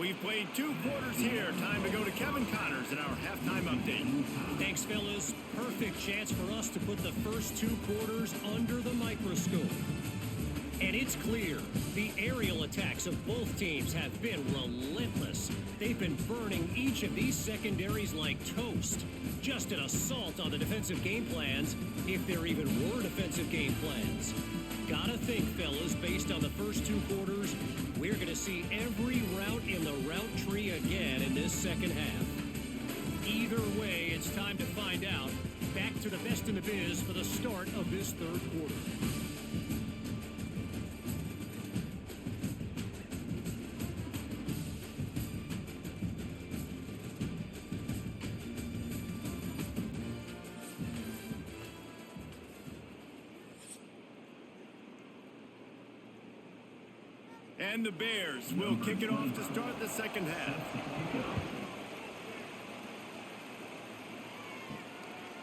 We've played 2 quarters here. Time to go to Kevin Connors in our halftime update. Thanks, fellas. Perfect chance for us to put the first 2 quarters under the microscope. And it's clear, the aerial attacks of both teams have been relentless. They've been burning each of these secondaries like toast. Just an assault on the defensive game plans, if there even were defensive game plans. Gotta think, fellas, based on the first 2 quarters, we're going to see every route in the route tree again in this second half. Either way, it's time to find out. Back to the best in the biz for the start of this third quarter. And the Bears will kick it off to start the second half.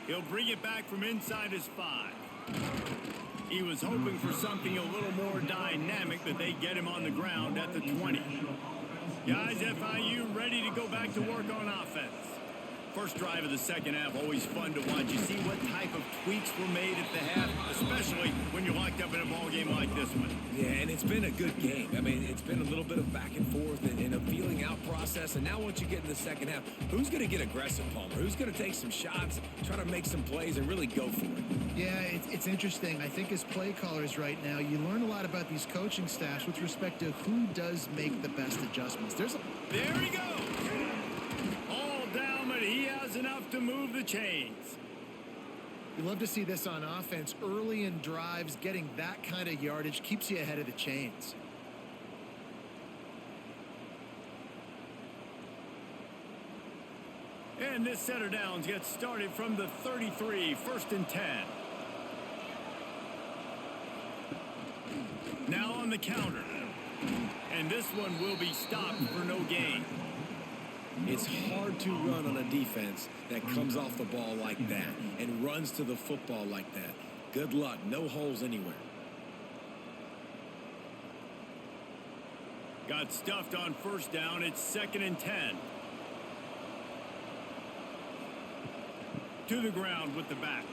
He'll bring it back from inside his 5. He was hoping for something a little more dynamic, that they get him on the ground at the 20. Guys, FIU ready to go back to work on offense. First drive of the second half, always fun to watch. You see what type of tweaks were made at the half, especially when you're locked up in a ball game like this one. Yeah, and it's been a good game. I mean, it's been a little bit of back and forth and a feeling out process. And now once you get in the second half, who's going to get aggressive, Palmer? Who's going to take some shots, try to make some plays, and really go for it? Yeah, it's interesting. I think as play callers right now, you learn a lot about these coaching staffs with respect to who does make the best adjustments. There he goes. He has enough to move the chains. You love to see this on offense. Early in drives, getting that kind of yardage keeps you ahead of the chains. And this set of downs gets started from the 33, 1st and 10. Now on the counter. And this one will be stopped for no gain. It's hard to run on a defense that comes off the ball like that and runs to the football like that. Good luck. No holes anywhere. Got stuffed on 1st down. It's 2nd and 10. To the ground with the back.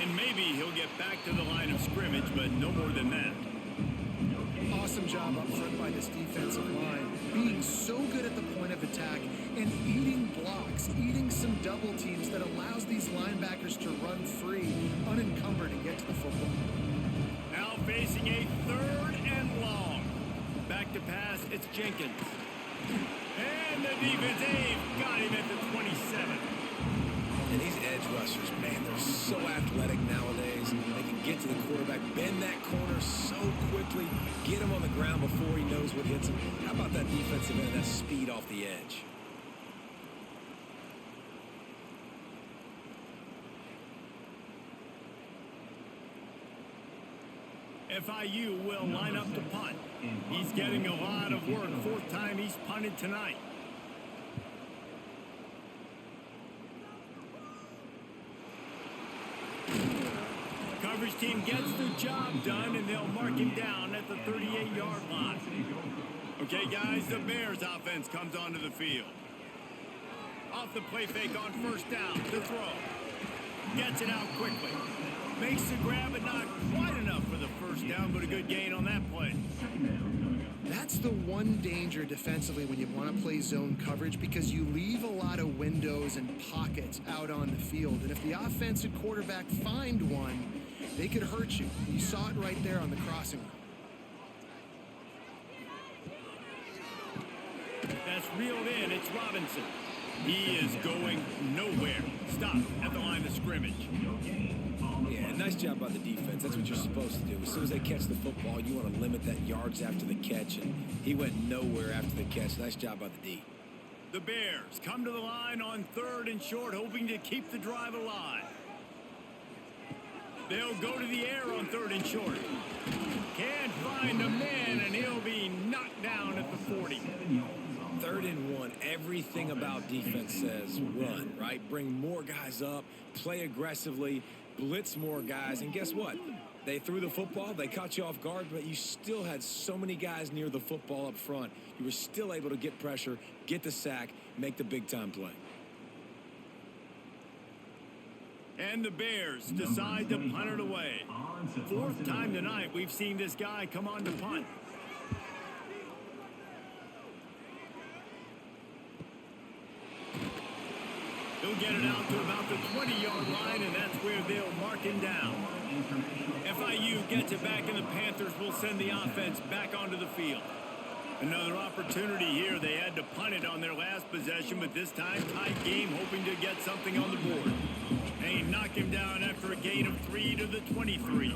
And maybe he'll get back to the line of scrimmage, but no more than that. Awesome job up front by this defensive line. Being so good at the point of attack and eating blocks, eating some double teams that allows these linebackers to run free, unencumbered, and get to the football. Now facing a 3rd and long. Back to pass, it's Jenkins. And the defense, they've got him at the 27. And these edge rushers, man, they're so athletic nowadays. They can get to the quarterback, bend that corner so quickly, get him on the ground before he knows what hits him. How about that defensive end, that speed off the edge? FIU will line up to punt. He's getting a lot of work. 4th time he's punted tonight. Coverage team gets the job done, and they'll mark him down at the 38-yard line. Okay, guys, the Bears offense comes onto the field. Off the play fake on 1st down to throw. Gets it out quickly. Makes the grab, but not quite enough for the 1st down, but a good gain on that play. That's the one danger defensively when you want to play zone coverage, because you leave a lot of windows and pockets out on the field. And if the offensive quarterback find one, they could hurt you. You saw it right there on the crossing route. That's reeled in. It's Robinson. He is going nowhere. Stop at the line of scrimmage. Yeah, nice job by the defense. That's what you're supposed to do. As soon as they catch the football, you want to limit that yards after the catch, and he went nowhere after the catch. Nice job by the D. The Bears come to the line on 3rd and short, hoping to keep the drive alive. They'll go to the air on 3rd and short. Can't find a man, and he'll be knocked down at the 40. 3rd and 1. Everything about defense says run, right? Bring more guys up, play aggressively, blitz more guys, and guess what? They threw the football, they caught you off guard, but you still had so many guys near the football up front. You were still able to get pressure, get the sack, make the big-time play. And the Bears decide to punt it away. Fourth time tonight we've seen this guy come on to punt. He'll get it out to about the 20-yard line, and that's where they'll mark him down. FIU gets it back, and the Panthers will send the offense back onto the field. Another opportunity here. They had to punt it on their last possession, but this time tight game, hoping to get something on the board. They knock him down after a gain of 3 to the 23.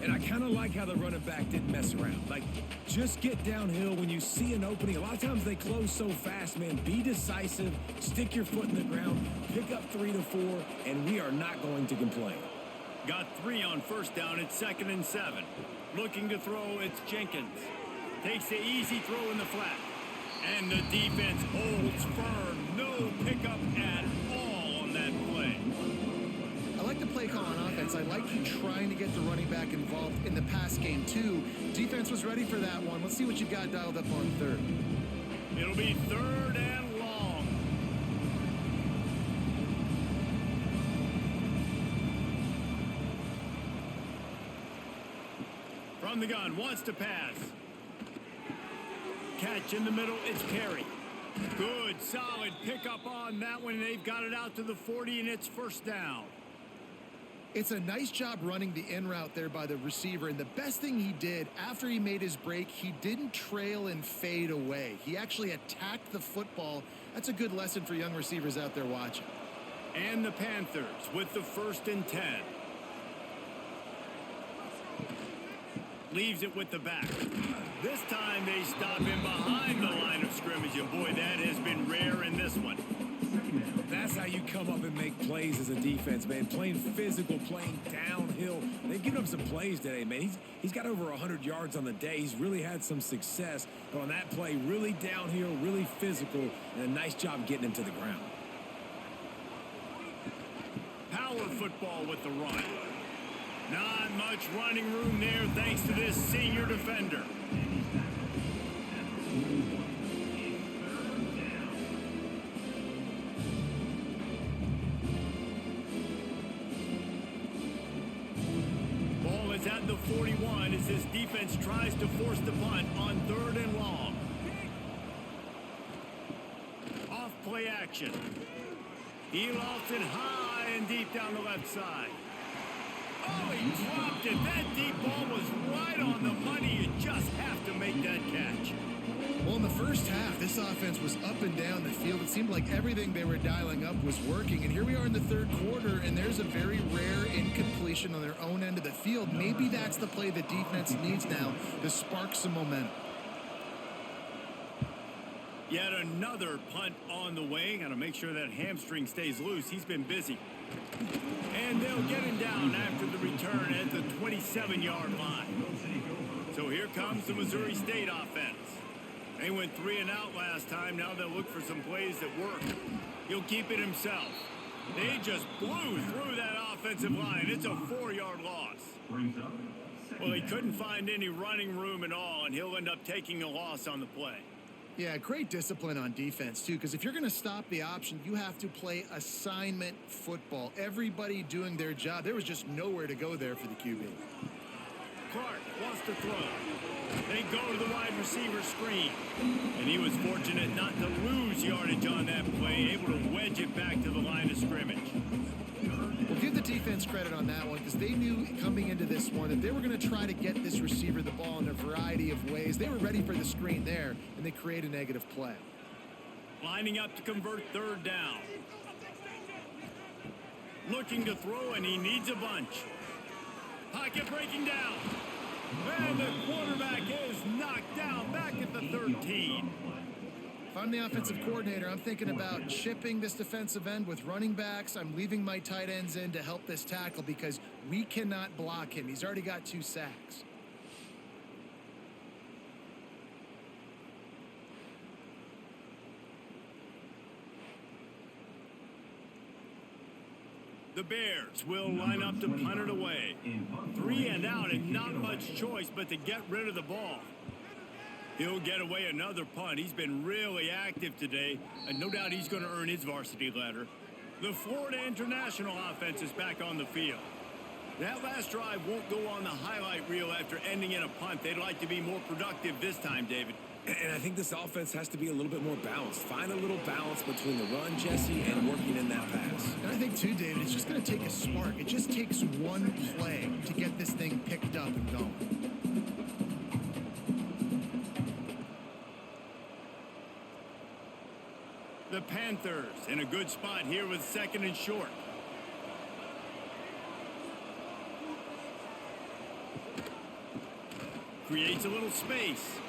And I kind of like how the running back didn't mess around. Like, just get downhill when you see an opening. A lot of times they close so fast, man. Be decisive, stick your foot in the ground, pick up 3 to 4, and we are not going to complain. Got 3 on first down. It's 2nd and 7. Looking to throw, it's Jenkins. Takes the easy throw in the flat. And the defense holds firm. No pickup at all on that play. I like the play call on offense. I like you trying to get the running back involved in the pass game, too. Defense was ready for that one. Let's see what you got dialed up on third. It'll be 3rd and long. From the gun, wants to pass. Catch in the middle, it's Perry. Good, solid pickup on that one. They've got it out to the 40, and it's first down. It's a nice job running the in route there by the receiver, and the best thing he did after he made his break, he didn't trail and fade away. He actually attacked the football. That's a good lesson for young receivers out there watching. And the Panthers with the 1st and 10. Leaves it with the back. This time they stop him behind the line of scrimmage, and boy, that has been rare in this one. That's how you come up and make plays as a defense, man. Playing physical, playing downhill. They've given him some plays today, man. He's got over 100 yards on the day. He's really had some success. But on that play, really downhill, really physical, and a nice job getting him to the ground. Power football with the run. Not much running room there thanks to this senior defender. Ball is at the 41 as this defense tries to force the punt on 3rd and long. Off play action. He lofts it high and deep down the left side. Oh, he dropped it. That deep ball was right on the money. You just have to make that catch. Well, in the first half, this offense was up and down the field. It seemed like everything they were dialing up was working. And here we are in the 3rd quarter, and there's a very rare incompletion on their own end of the field. Maybe that's the play the defense needs now to spark some momentum. Yet another punt on the way. Got to make sure that hamstring stays loose. He's been busy. And they'll get him down after the return at the 27-yard line. So here comes the Missouri State offense. They went 3 and out last time. Now they'll look for some plays that work. He'll keep it himself. They just blew through that offensive line. It's a 4-yard loss. Well, he couldn't find any running room at all, and he'll end up taking a loss on the play. Yeah, great discipline on defense, too, because if you're going to stop the option, you have to play assignment football. Everybody doing their job. There was just nowhere to go there for the QB. Clark wants to throw. They go to the wide receiver screen. And he was fortunate not to lose yardage on that play, able to wedge it back to the line of scrimmage. Well, give the defense credit on that one because they knew coming into this one that they were going to try to get this receiver the ball in a variety of ways. They were ready for the screen there, and they create a negative play. Lining up to convert 3rd down. Looking to throw, and he needs a bunch. Pocket breaking down. And the quarterback is knocked down back at the 13. If I'm the offensive coordinator, I'm thinking about chipping this defensive end with running backs. I'm leaving my tight ends in to help this tackle because we cannot block him. He's already got 2 sacks. The Bears will line up to punt it away. 3 and out and not much choice but to get rid of the ball. He'll get away another punt. He's been really active today, and no doubt he's going to earn his varsity letter. The Florida International offense is back on the field. That last drive won't go on the highlight reel after ending in a punt. They'd like to be more productive this time, David. And I think this offense has to be a little bit more balanced. Find a little balance between the run, Jesse, and working in that pass. And I think, too, David, it's just going to take a spark. It just takes one play to get this thing picked up and going. The Panthers in a good spot here with 2nd and short. Creates a little space.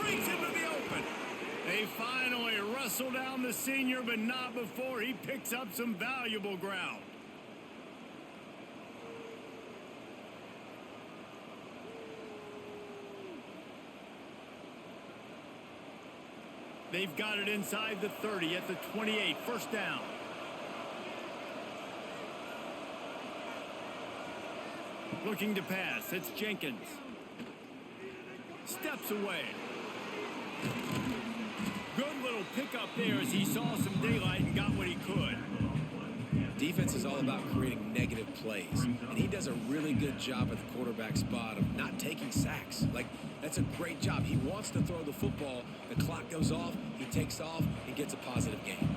Brings into the open. They finally wrestle down the senior, but not before he picks up some valuable ground. They've got it inside the 30 at the 28. First down. Looking to pass. It's Jenkins. Steps away. Good little pickup there as he saw some daylight and got what he could. Defense is all about creating negative plays, and he does a really good job at the quarterback spot of not taking sacks. Like, that's a great job. He wants to throw the football. The clock goes off. He takes off. He gets a positive gain.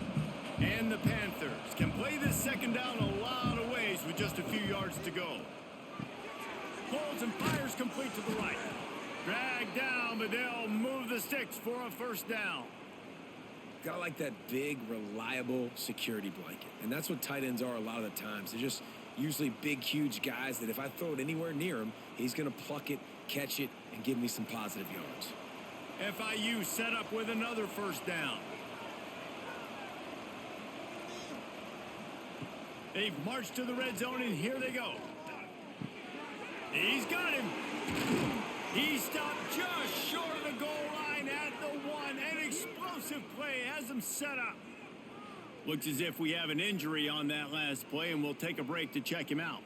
And the Panthers can play this 2nd down a lot of ways with just a few yards to go. Pulls and fires complete to the right. Dragged down, but they'll move the sticks for a first down. Gotta like that big, reliable security blanket. And that's what tight ends are a lot of the times. They're just usually big, huge guys that if I throw it anywhere near him, he's going to pluck it, catch it, and give me some positive yards. FIU set up with another first down. They've marched to the red zone, and here they go. He's got him. He stopped just short of the goal line at the 1. An explosive play has him set up. Looks as if we have an injury on that last play, and we'll take a break to check him out.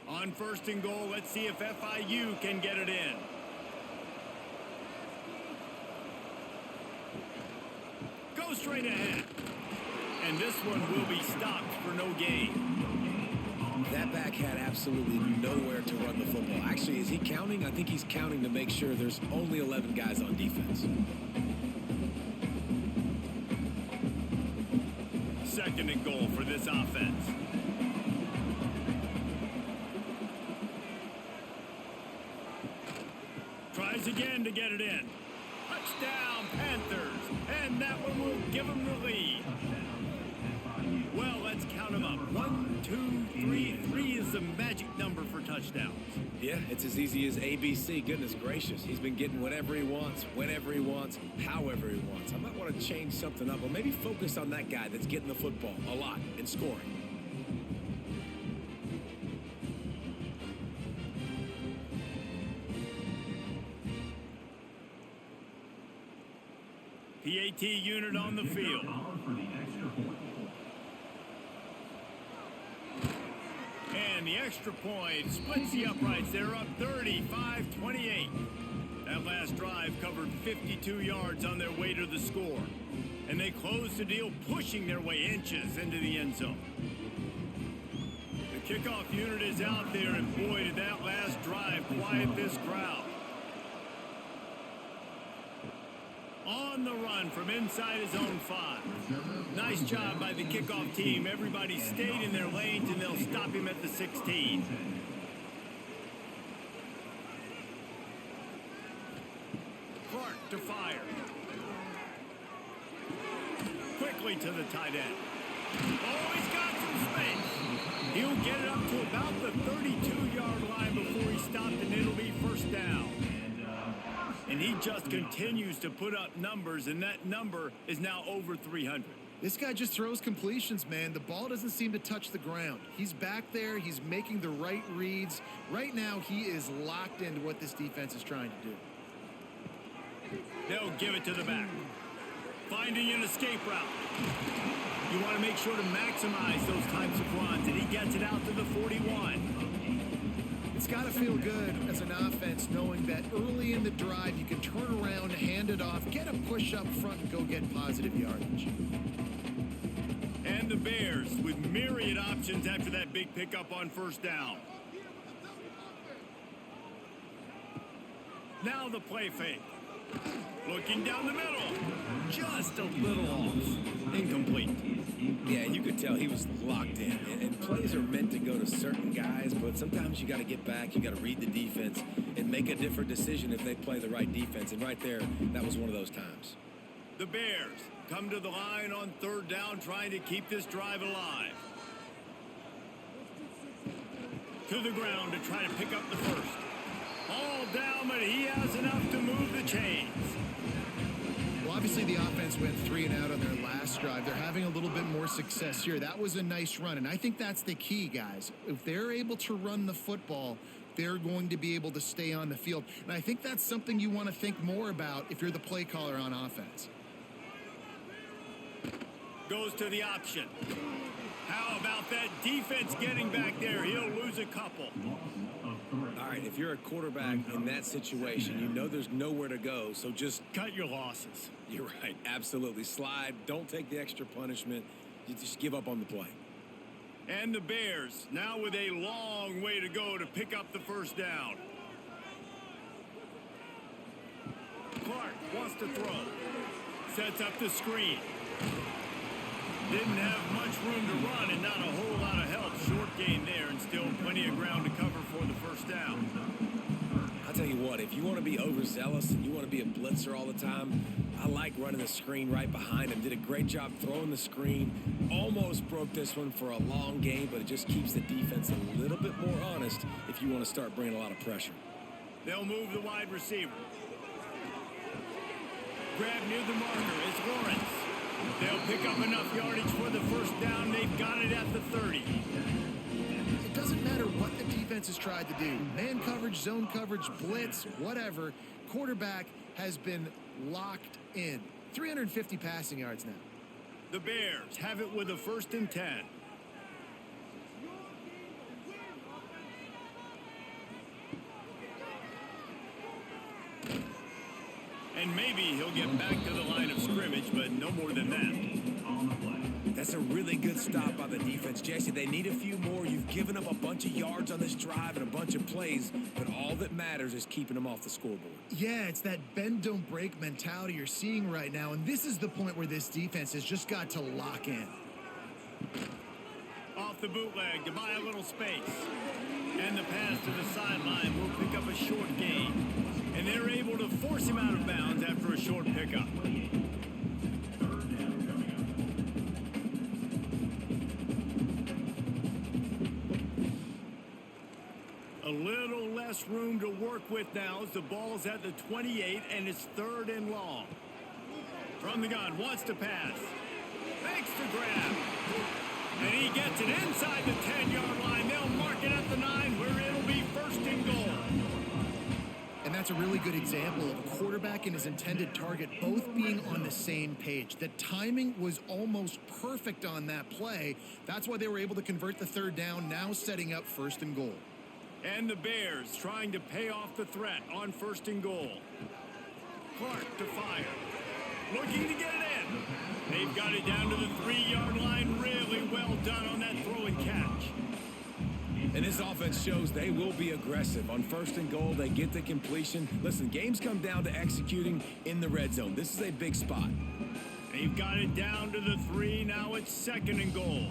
On 1st and goal, let's see if FIU can get it in. Go straight ahead. And this one will be stopped for no gain. That back had absolutely nowhere to run the football. Actually, is he counting? I think he's counting to make sure there's only 11 guys on defense. 2nd and goal for this offense. Tries again to get it in. Touchdown, Panthers. And that one will give them the lead. Well, let's count them up. 1, 2, 3. 3 is the magic number for touchdowns. Yeah, it's as easy as ABC. Goodness gracious. He's been getting whatever he wants, whenever he wants, however he wants. I might want to change something up, or maybe focus on that guy that's getting the football a lot and scoring. PAT unit on the field. And the extra point splits the uprights. They're up 35-28. That last drive covered 52 yards on their way to the score. And they closed the deal, pushing their way inches into the end zone. The kickoff unit is out there, and boy, did that last drive quiet this crowd. On the run from inside his own 5. Nice job by the kickoff team. Everybody stayed in their lanes, and they'll stop him at the 16. Clark to fire. Quickly to the tight end. Oh, he's got some space. He'll get it up to about the 32-yard line before he stopped, and it'll be first down. And he just continues to put up numbers, and that number is now over 300. This guy just throws completions, man. The ball doesn't seem to touch the ground. He's back there. He's making the right reads. Right now, he is locked into what this defense is trying to do. They'll give it to the back. Finding an escape route. You want to make sure to maximize those types of runs, and he gets it out to the 41. It's got to feel good as an offense knowing that early in the drive you can turn around, hand it off, get a push up front, and go get positive yardage. myriad options after that big pickup on first down. Now the play fake. Looking down the middle. Just a little off. Incomplete. Yeah, you could tell he was locked in. And plays are meant to go to certain guys, but sometimes you got to get back, you got to read the defense, and make a different decision if they play the right defense. And right there, that was one of those times. The Bears come to the line on third down, trying to keep this drive alive. To the ground to try to pick up the first. All down, but he has enough to move the chains. Well, obviously the offense went 3 and out on their last drive. They're having a little bit more success here. That was a nice run, and I think that's the key, guys. If they're able to run the football, they're going to be able to stay on the field. And I think that's something you want to think more about if you're the play caller on offense. Goes to the option. How about that defense getting back there? He'll lose a couple. All right, if you're a quarterback in that situation, you know there's nowhere to go, so just cut your losses. You're right, absolutely. Slide, don't take the extra punishment. You just give up on the play. And the Bears now with a long way to go to pick up the first down. Clark wants to throw. Sets up the screen. Didn't have much room to run and not a whole lot of help. Short gain there and still plenty of ground to cover for the first down. I'll tell you what, if you want to be overzealous and you want to be a blitzer all the time, I like running the screen right behind him. Did a great job throwing the screen. Almost broke this one for a long game, but it just keeps the defense a little bit more honest if you want to start bringing a lot of pressure. They'll move the wide receiver. Grab near the marker is Lawrence. They'll pick up enough yardage for the first down. They've got it at the 30. It doesn't matter what the defense has tried to do. Man coverage, zone coverage, blitz, whatever. Quarterback has been locked in. 350 passing yards now. The Bears have it with a 1st and 10. And maybe he'll get back to the line of scrimmage, but no more than that. That's a really good stop by the defense. Jesse, they need a few more. You've given up a bunch of yards on this drive and a bunch of plays, but all that matters is keeping them off the scoreboard. Yeah, it's that bend, don't break mentality you're seeing right now, and this is the point where this defense has just got to lock in. Off the bootleg to buy a little space. And the pass to the sideline will pick up a short gain. And they're able to force him out of bounds after a short pickup. A little less room to work with now as the ball's at the 28 and it's 3rd and long. From the gun, wants to pass. Makes the grab. And he gets it inside the 10-yard line. They'll mark it at the 9 where it'll be 1st and goal. And that's a really good example of a quarterback and his intended target both being on the same page. The timing was almost perfect on that play. That's why they were able to convert the 3rd down, now setting up 1st and goal. And the Bears trying to pay off the threat on 1st and goal. Clark to fire. Looking to get it in. They've got it down to the 3-yard line. Really well done on that throw and catch. And this offense shows they will be aggressive. On 1st and goal, they get the completion. Listen, games come down to executing in the red zone. This is a big spot. They've got it down to the 3. Now it's 2nd and goal.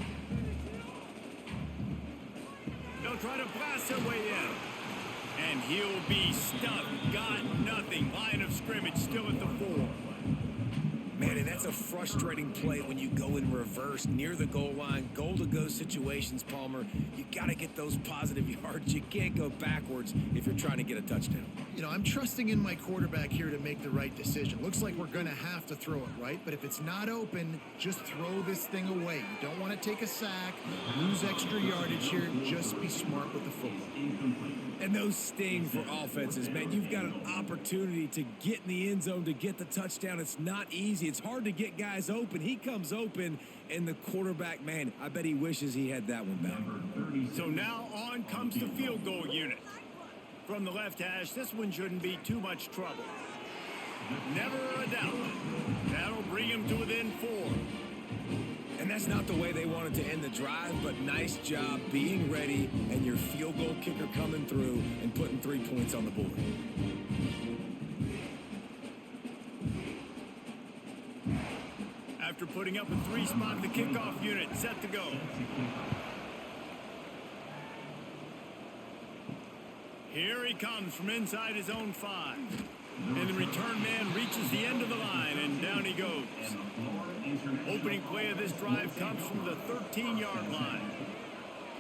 They'll try to blast their way in. And he'll be stuffed. Got nothing. Line of scrimmage still at the 4. Man, and that's a frustrating play when you go in reverse near the goal line. Goal-to-go situations, Palmer. You got to get those positive yards. You can't go backwards if you're trying to get a touchdown. You know, I'm trusting in my quarterback here to make the right decision. Looks like we're going to have to throw it, right? But if it's not open, just throw this thing away. You don't want to take a sack, lose extra yardage here. Just be smart with the football. And those sting for offenses, man. You've got an opportunity to get in the end zone, to get the touchdown. It's not easy. It's hard to get guys open. He comes open, and the quarterback, man, I bet he wishes he had that one back. So now on comes the field goal unit. From the left hash, this one shouldn't be too much trouble. Never a doubt. That'll bring him to within 4. And that's That's not the way they wanted to end the drive, but nice job being ready and your field goal kicker coming through and putting 3 points on the board. After putting up a 3-spot, the kickoff unit set to go. Here he comes from inside his own 5. And the return man reaches the end of the line, and down he goes. Opening play of this drive comes from the 13-yard line.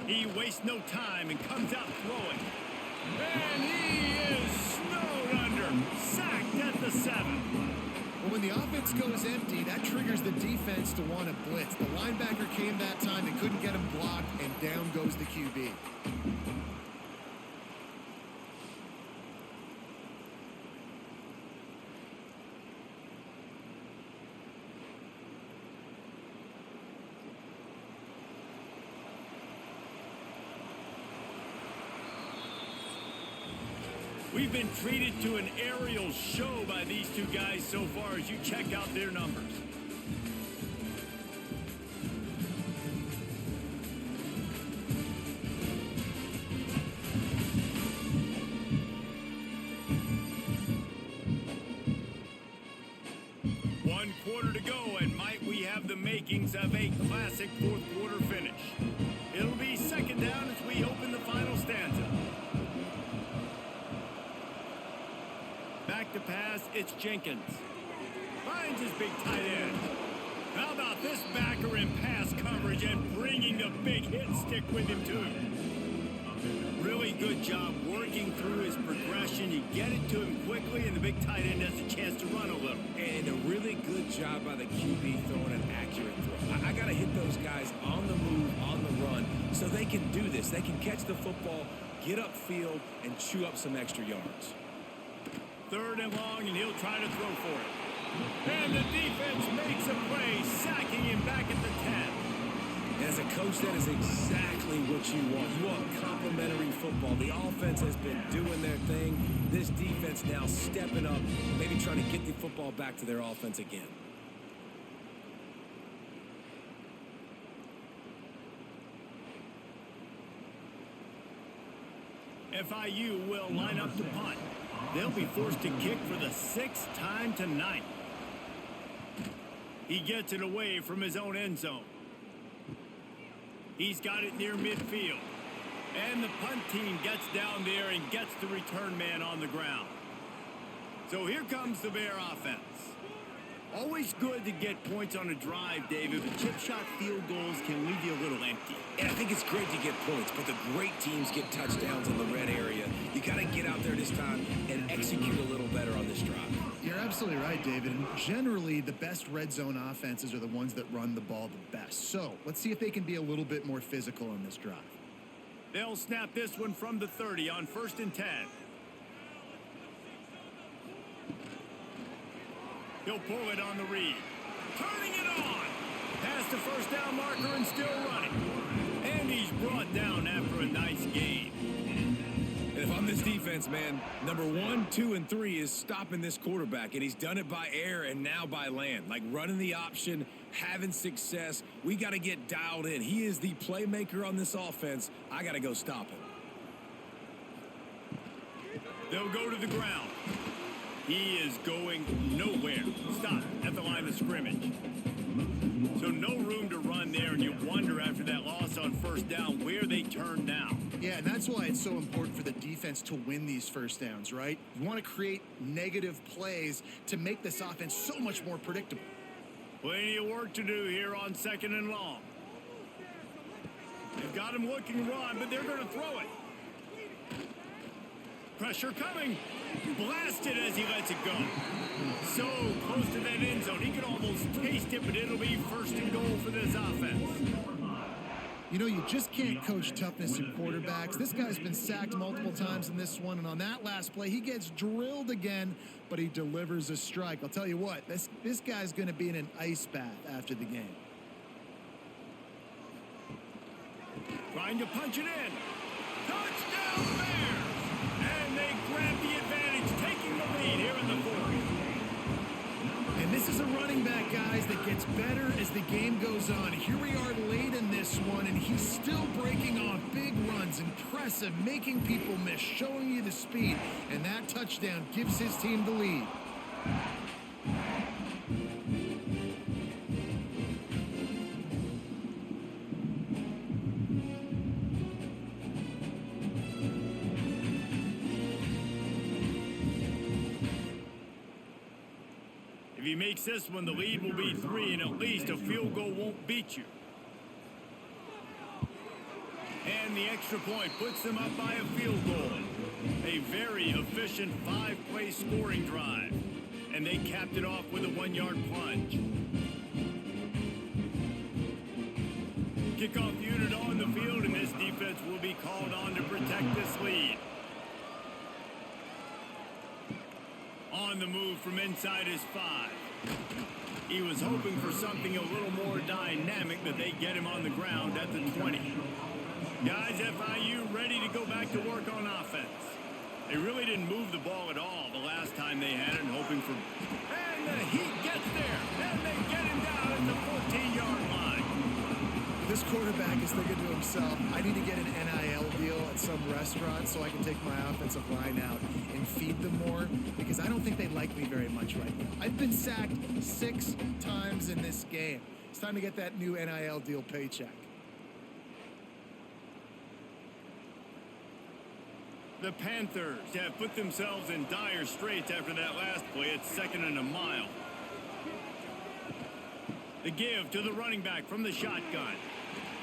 He wastes no time and comes out throwing. And he is snowed under, sacked at the 7. Well, when the offense goes empty, that triggers the defense to want to blitz. The linebacker came that time, they couldn't get him blocked, and down goes the QB. We've been treated to an aerial show by these two guys so far as you check out their numbers. One quarter to go, and might we have the makings of a classic fourth quarter finish. It'll be second down as we open the final stanza. Back to pass, it's Jenkins. Finds his big tight end. How about this backer in pass coverage and bringing the big hit stick with him too? Really good job working through his progression. You get it to him quickly, and the big tight end has a chance to run a little. And a really good job by the QB throwing an accurate throw. I got to hit those guys on the move, on the run, so they can do this. They can catch the football, get upfield, and chew up some extra yards. Third and long, and he'll try to throw for it. And the defense makes a play, sacking him back at the 10. As a coach, that is exactly what you want. You want complementary football. The offense has been doing their thing. This defense now stepping up, maybe trying to get the football back to their offense again. FIU will line up to punt. They'll be forced to kick for the 6th time tonight. He gets it away from his own end zone. He's got it near midfield. And the punt team gets down there and gets the return man on the ground. So here comes the Bear offense. Always good to get points on a drive, David, but chip shot field goals can leave you a little empty. And I think it's great to get points, but the great teams get touchdowns in the red area. You got to get out there this time and execute a little better on this drive. You're absolutely right, David. And generally, the best red zone offenses are the ones that run the ball the best. So let's see if they can be a little bit more physical on this drive. They'll snap this one from the 30 on 1st and 10. He'll pull it on the read. Turning it on. Past the first down marker and still running. And he's brought down after a nice gain. And if I'm this defense, man, number 1, 2, and 3 is stopping this quarterback. And he's done it by air and now by land. Like running the option, having success. We got to get dialed in. He is the playmaker on this offense. I got to go stop him. They'll go to the ground. He is going nowhere. Stop at the line of scrimmage. So no room to run there, and you wonder after that loss on first down where they turn now. Yeah, and that's why it's so important for the defense to win these first downs, right? You want to create negative plays to make this offense so much more predictable. Plenty of work to do here on 2nd and long. They've got him looking run, but they're going to throw it. Pressure coming. Blasted as he lets it go. So close to that end zone. He can almost taste it, but it'll be 1st and goal for this offense. You know, you just can't coach toughness in quarterbacks. This guy's been sacked multiple times in this one, and on that last play, he gets drilled again, but he delivers a strike. I'll tell you what, this guy's going to be in an ice bath after the game. Trying to punch it in. Touchdown Bears! And they grab the advantage, taking the lead here in the 4th. And this is a running back, guys, that gets better as the game goes on. Here we one, and he's still breaking off big runs. Impressive, making people miss, showing you the speed. And that touchdown gives his team the lead. If he makes this one, the lead will be 3, and at least a field goal won't beat you. And the extra point puts them up by a field goal. A very efficient 5-play scoring drive. And they capped it off with a 1-yard plunge. Kickoff unit on the field, and this defense will be called on to protect this lead. On the move from inside his 5. He was hoping for something a little more dynamic, but they get him on the ground at the 20. Guys, FIU ready to go back to work on offense. They really didn't move the ball at all the last time they had it, hoping for... And the Heat gets there, and they get him down at the 14-yard line. This quarterback is thinking to himself, I need to get an NIL deal at some restaurant so I can take my offensive line out and feed them more, because I don't think they like me very much right now. I've been sacked 6 times in this game. It's time to get that new NIL deal paycheck. The Panthers have put themselves in dire straits after that last play. It's 2nd and a mile. The give to the running back from the shotgun.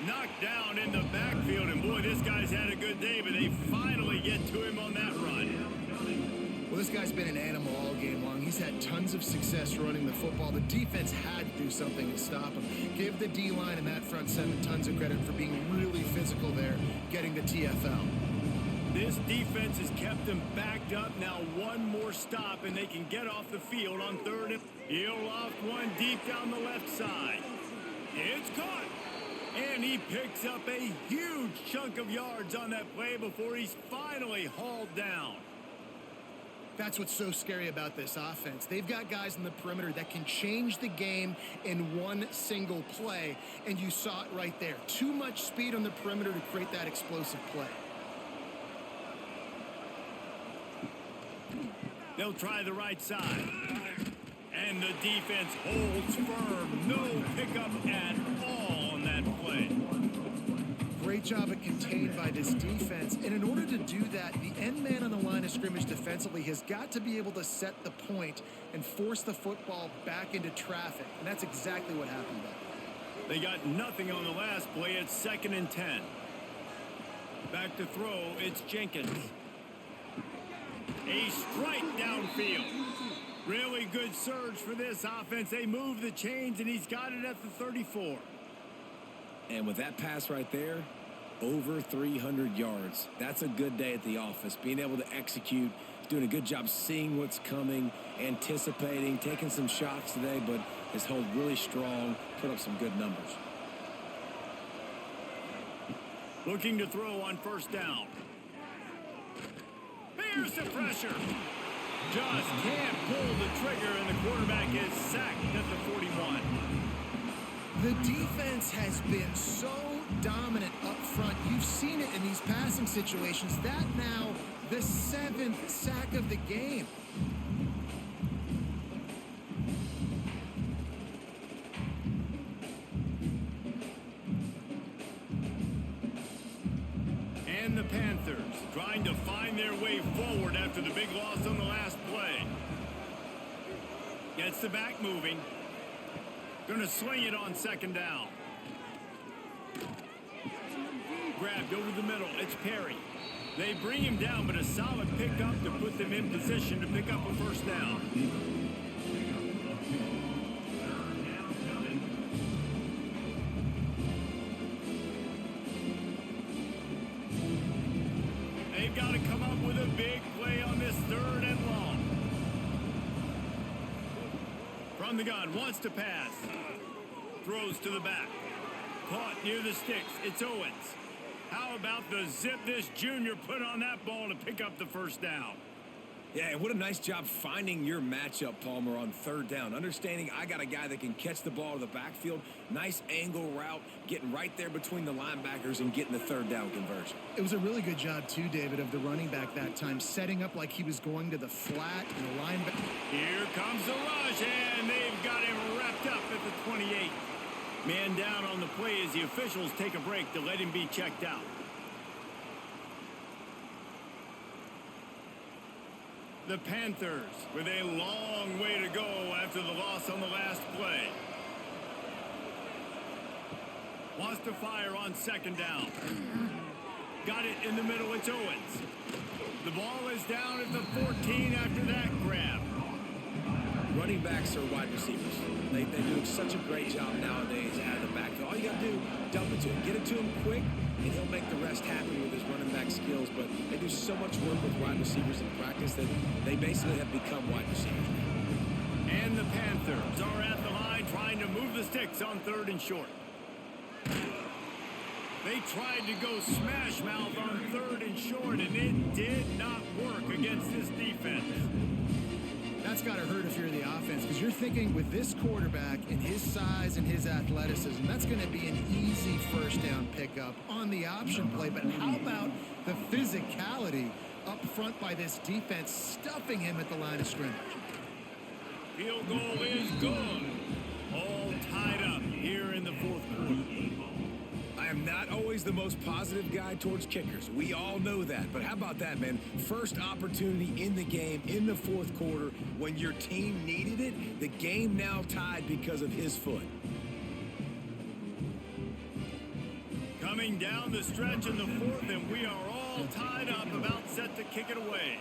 Knocked down in the backfield, and boy, this guy's had a good day, but they finally get to him on that run. Well, this guy's been an animal all game long. He's had tons of success running the football. The defense had to do something to stop him. Give the D-line and that front 7 tons of credit for being really physical there, getting the TFL. This defense has kept them backed up. Now one more stop, and they can get off the field on 3rd. He'll loft one deep down the left side. It's caught. And he picks up a huge chunk of yards on that play before he's finally hauled down. That's what's so scary about this offense. They've got guys in the perimeter that can change the game in one single play, and you saw it right there. Too much speed on the perimeter to create that explosive play. They'll try the right side. And the defense holds firm. No pickup at all on that play. Great job of contained by this defense. And in order to do that, the end man on the line of scrimmage defensively has got to be able to set the point and force the football back into traffic. And that's exactly what happened there. They got nothing on the last play. It's 2nd and 10. Back to throw. It's Jenkins. A strike downfield. Really good surge for this offense. They move the chains, and he's got it at the 34. And with that pass right there, over 300 yards. That's a good day at the office. Being able to execute, doing a good job seeing what's coming, anticipating, taking some shots today, but has held really strong, put up some good numbers. Looking to throw on 1st down. Here's the pressure. Just can't pull the trigger, and the quarterback is sacked at the 41. The defense has been so dominant up front. You've seen it in these passing situations. That now the 7th sack of the game. And the Panthers trying to find their way forward after the big loss on the last play. Gets the back moving. Going to swing it on 2nd down. Grabbed over the middle. It's Perry. They bring him down, but a solid pickup to put them in position to pick up a 1st down. They've got to come up with a big play on this 3rd and long. From the gun, wants to pass. Throws to the back. Caught near the sticks. It's Owens. How about the zip this junior put on that ball to pick up the 1st down? Yeah, and what a nice job finding your matchup, Palmer, on third down. Understanding I got a guy that can catch the ball to the backfield, nice angle route, getting right there between the linebackers and getting the third down conversion. It was a really good job, too, David, of the running back that time, setting up like he was going to the flat and the linebacker. Here comes the rush, and they've got him wrapped up at the 28. Man down on the play as the officials take a break to let him be checked out. The Panthers with a long way to go after the loss on the last play. Wants to fire on second down. Got it in the middle. It's Owens. The ball is down at the 14 after that grab. Running backs are wide receivers. They do such a great job nowadays out of the backfield. All you got to do, dump it to him. Get it to him quick, and he'll make the rest happen with his running back skills. But they do so much work with wide receivers in practice that they basically have become wide receivers. And the Panthers are at the line trying to move the sticks on third and short. They tried to go smash mouth on third and short, and it did not work against this defense. That's got to hurt if you're the offense, because you're thinking with this quarterback and his size and his athleticism, that's going to be an easy first down pickup on the option play. But how about the physicality up front by this defense, stuffing him at the line of scrimmage? Field goal is good. All tied up here in the fourth quarter. I am not always the most positive guy towards kickers. We all know that. But how about that, man? First opportunity in the game in the fourth quarter when your team needed it. The game now tied because of his foot. Coming down the stretch in the fourth, and we are all tied up, about set to kick it away.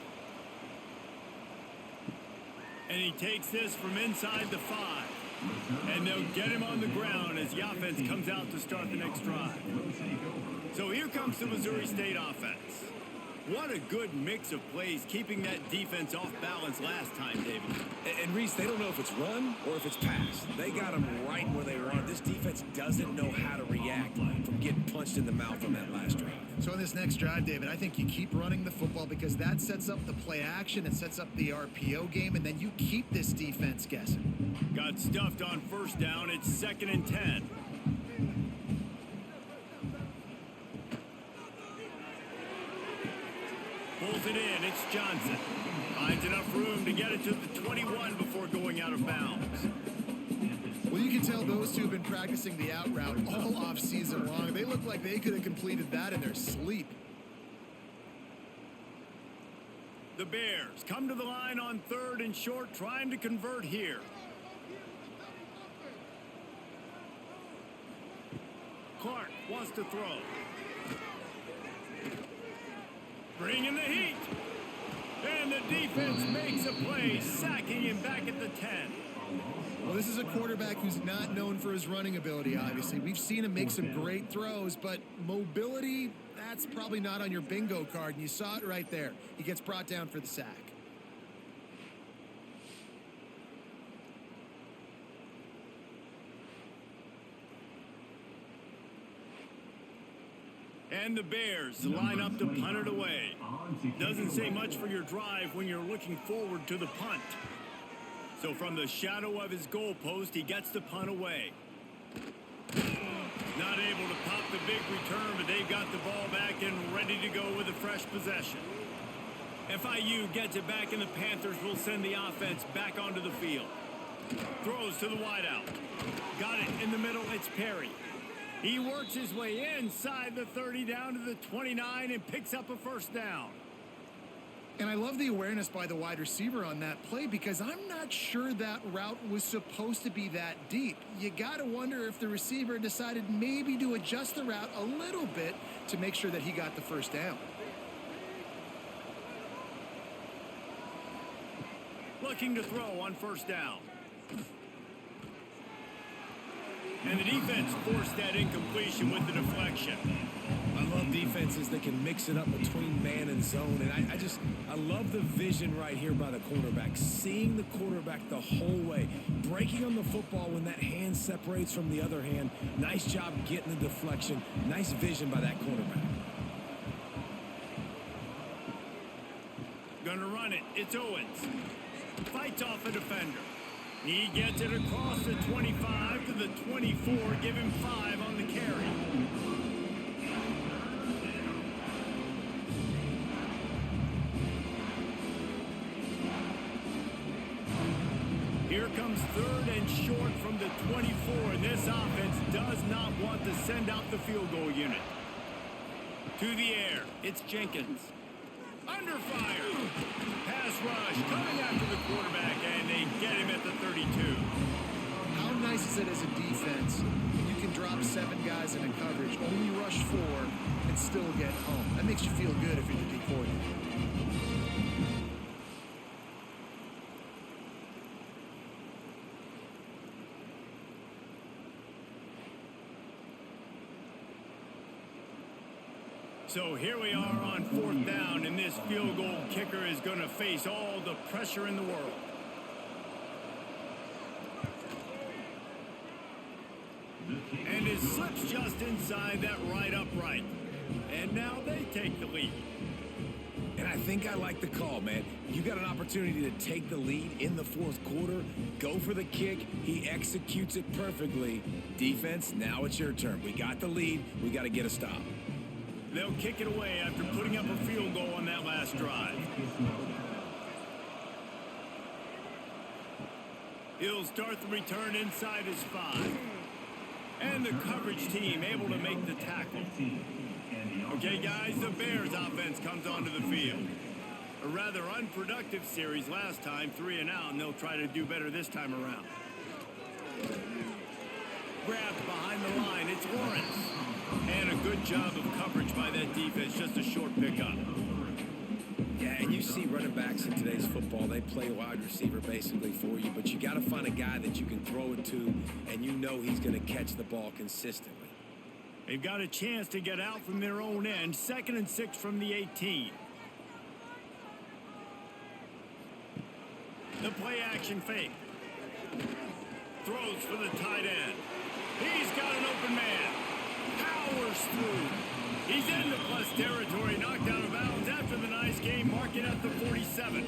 And he takes this from inside the 5. And they'll get him on the ground as the offense comes out to start the next drive. So here comes the Missouri State offense. What a good mix of plays, keeping that defense off balance last time, David. And Reese, they don't know if it's run or if it's pass. They got them right where they want. This defense doesn't know how to react from getting punched in the mouth on that last drive. So on this next drive, David, I think you keep running the football because that sets up the play action, it sets up the RPO game, and then you keep this defense guessing. Got stuffed on first down. It's 2nd and 10. Pulls it in. It's Johnson. Finds enough room to get it to the 21 before going out of bounds. Well, you can tell those two have been practicing the out route all off season long. They look like they could have completed that in their sleep. The Bears come to the line on third and short, trying to convert here. Clark wants to throw. Bringing the heat. And the defense makes a play, sacking him back at the 10. Well, this is a quarterback who's not known for his running ability, obviously. We've seen him make some great throws, but mobility, that's probably not on your bingo card, and you saw it right there. He gets brought down for the sack. And the Bears line up to punt it away. Doesn't say much for your drive when you're looking forward to the punt. So from the shadow of his goalpost, he gets the punt away. Not able to pop the big return, but they've got the ball back and ready to go with a fresh possession. FIU gets it back, and the Panthers will send the offense back onto the field. Throws to the wideout. Got it in the middle. It's Perry. He works his way inside the 30 down to the 29 and picks up a first down. And I love the awareness by the wide receiver on that play because I'm not sure that route was supposed to be that deep. You got to wonder if the receiver decided maybe to adjust the route a little bit to make sure that he got the first down. Looking to throw on first down. And the defense forced that incompletion with the deflection. I love defenses that can mix it up between man and zone. And I love the vision right here by the quarterback. Seeing the quarterback the whole way. Breaking on the football when that hand separates from the other hand. Nice job getting the deflection. Nice vision by that quarterback. Going to run done it. It's Owens. Fights off a defender. He gets it across the 25 to the 24. Give him 5 on the carry. Here comes 3rd and short from the 24, and this offense does not want to send out the field goal unit. To the air, it's Jenkins. Under fire. Pass rush, coming after the quarterback, and they get him at the 32. How nice is it as a defense? You can drop 7 guys in a coverage, only rush 4, and still get home. That makes you feel good if you're the D coordinator. So here we are on 4th down, and this field goal kicker is going to face all the pressure in the world. And it slips just inside that right upright. And now they take the lead. And I think I like the call, man. You got an opportunity to take the lead in the 4th quarter. Go for the kick. He executes it perfectly. Defense, now it's your turn. We got the lead. We got to get a stop. They'll kick it away after putting up a field goal on that last drive. He'll start the return inside his 5. And the coverage team able to make the tackle. Okay, guys, the Bears offense comes onto the field. A rather unproductive series last time, 3 and out, and they'll try to do better this time around. Grabbed behind the line, it's Lawrence. And a good job of coverage by that defense, just a short pickup. Yeah, and you see running backs in today's football, they play wide receiver basically for you, but you got to find a guy that you can throw it to, and you know he's going to catch the ball consistently. They've got a chance to get out from their own end. 2nd and 6 from the 18. The play action fake. Throws for the tight end. He's got an open man. Powers through. He's into plus territory, knocked out of bounds after the nice game, marking at the 47.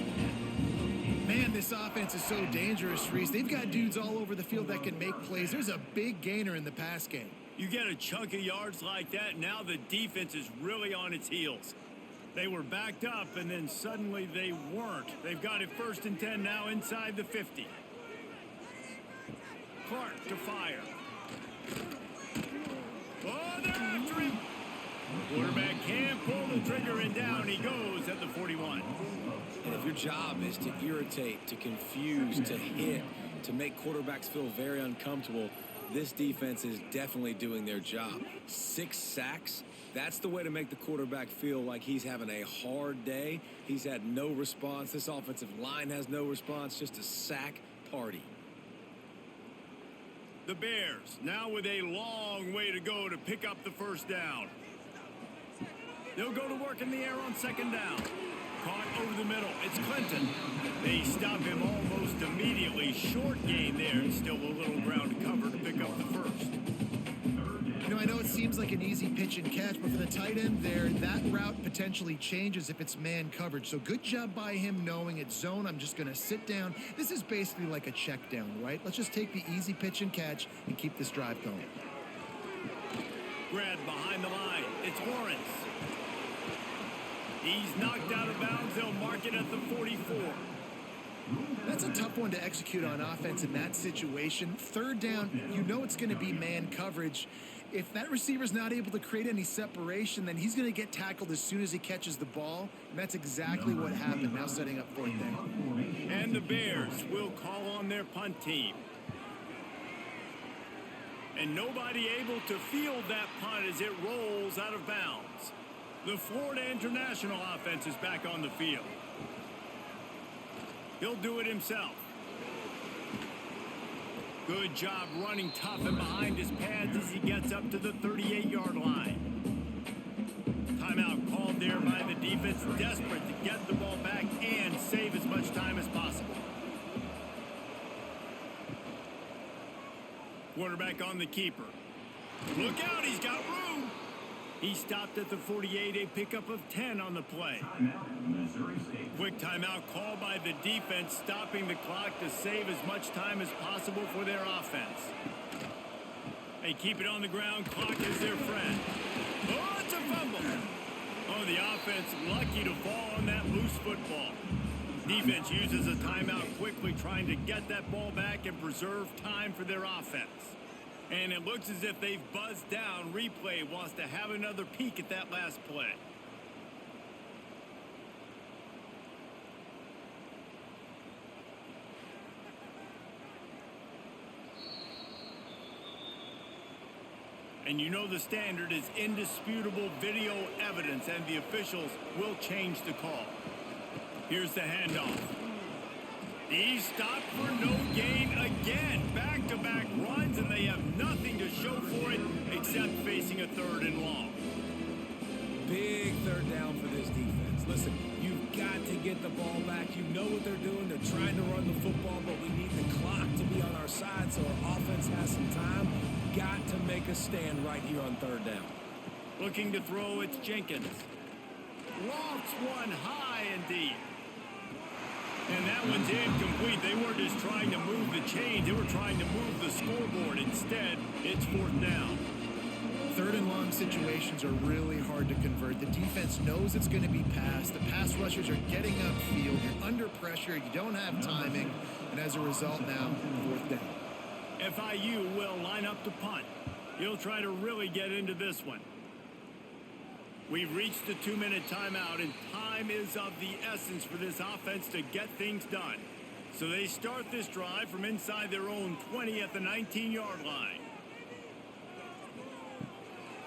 Man, this offense is so dangerous, Reese. They've got dudes all over the field that can make plays. There's a big gainer in the pass game. You get a chunk of yards like that, now the defense is really on its heels. They were backed up, and then suddenly they weren't. They've got it 1st and 10 now inside the 50. Clark to fire. Oh, they're after him. Quarterback can't pull the trigger, and down he goes at the 41. And if your job is to irritate, to confuse, to hit, to make quarterbacks feel very uncomfortable, this defense is definitely doing their job. 6 sacks, that's the way to make the quarterback feel like he's having a hard day. He's had no response. This offensive line has no response, just a sack party. The Bears now with a long way to go to pick up the 1st down. They'll go to work in the air on 2nd down. Caught over the middle. It's Clinton. They stop him almost immediately. Short gain there. Still a little ground to cover to pick up the 1st. You know, I know it seems like an easy pitch and catch, but for the tight end there, that route potentially changes if it's man coverage. So good job by him knowing it's zone. I'm just going to sit down. This is basically like a check down, right? Let's just take the easy pitch and catch and keep this drive going. Grabbed behind the line. It's Lawrence. He's knocked out of bounds. They'll mark it at the 44. That's a tough one to execute on offense in that situation. 3rd down, you know it's going to be man coverage. If that receiver's not able to create any separation, then he's going to get tackled as soon as he catches the ball. And that's exactly what happened, now setting up 4th down. And the Bears will call on their punt team. And nobody able to field that punt as it rolls out of bounds. The Florida International offense is back on the field. He'll do it himself. Good job running tough and behind his pads as he gets up to the 38-yard line. Timeout called there by the defense, desperate to get the ball back and save as much time as possible. Quarterback on the keeper. Look out, he's got room. He stopped at the 48, a pickup of 10 on the play. Timeout, Missouri State. Quick timeout called by the defense, stopping the clock to save as much time as possible for their offense. They keep it on the ground. Clock is their friend. Oh, it's a fumble. Oh, the offense lucky to fall on that loose football. Defense uses a timeout quickly, trying to get that ball back and preserve time for their offense. And it looks as if they've buzzed down. Replay wants to have another peek at that last play. And you know the standard is indisputable video evidence, and the officials will change the call. Here's the handoff. He's stopped for no gain again. Back-to-back runs, and they have nothing to show for it except facing a 3rd and long. Big 3rd down for this defense. Listen, you've got to get the ball back. You know what they're doing. They're trying to run the football, but we need the clock to be on our side so our offense has some time. Got to make a stand right here on 3rd down. Looking to throw, it's Jenkins. Lofts one high and deep. And that one's incomplete. They weren't just trying to move the chains. They were trying to move the scoreboard. Instead, it's 4th down. 3rd and long situations are really hard to convert. The defense knows it's going to be passed. The pass rushers are getting upfield. You're under pressure. You don't have timing. And as a result now, 4th down. FIU will line up to punt. He'll try to really get into this one. We've reached the 2-minute timeout, and time is of the essence for this offense to get things done. So they start this drive from inside their own 20 at the 19-yard line.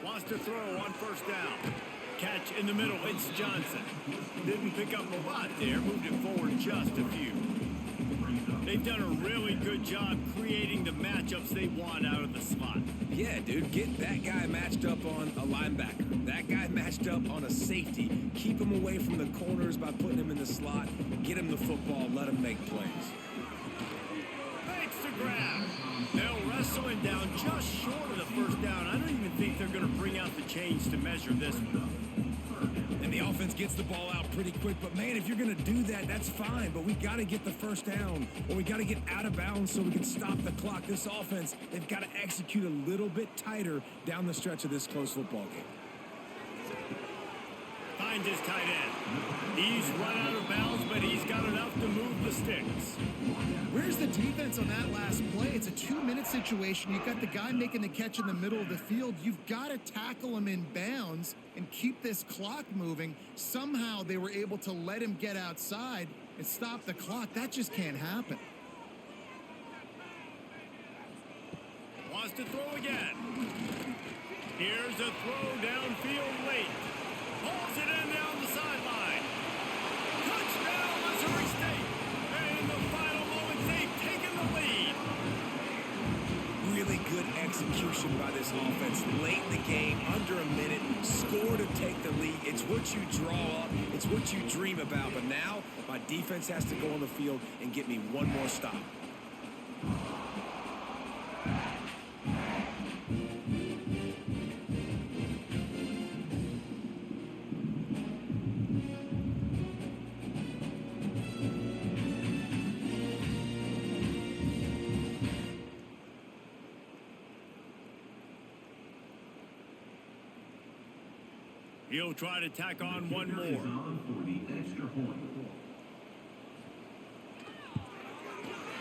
Wants to throw on 1st down. Catch in the middle, it's Johnson. Didn't pick up a lot there, moved it forward just a few. They've done a really good job creating the matchups they want out of the slot. Yeah, dude, get that guy matched up on a linebacker. That guy matched up on a safety. Keep him away from the corners by putting him in the slot. Get him the football. Let him make plays. Makes the grab. They'll wrestle him down just short of the 1st down. I don't even think they're going to bring out the chains to measure this one. And the offense gets the ball out pretty quick. But, man, if you're going to do that, that's fine. But we got to get the 1st down, or we got to get out of bounds so we can stop the clock. This offense, they've got to execute a little bit tighter down the stretch of this close football game. Finds his tight end. He's run out of bounds, but he's got enough to move the sticks. Where's the defense on that last play? It's a 2-minute situation. You've got the guy making the catch in the middle of the field. You've got to tackle him in bounds and keep this clock moving. Somehow they were able to let him get outside and stop the clock. That just can't happen. Wants to throw again. Here's a throw downfield late. Pulls it in down the sideline. Touchdown, Missouri State. And in the final moments, they've taken the lead. Really good execution by this offense late in the game, under a minute, score to take the lead. It's what you draw up, it's what you dream about. But now, my defense has to go on the field and get me one more stop. He'll try to tack on one more. For the extra point.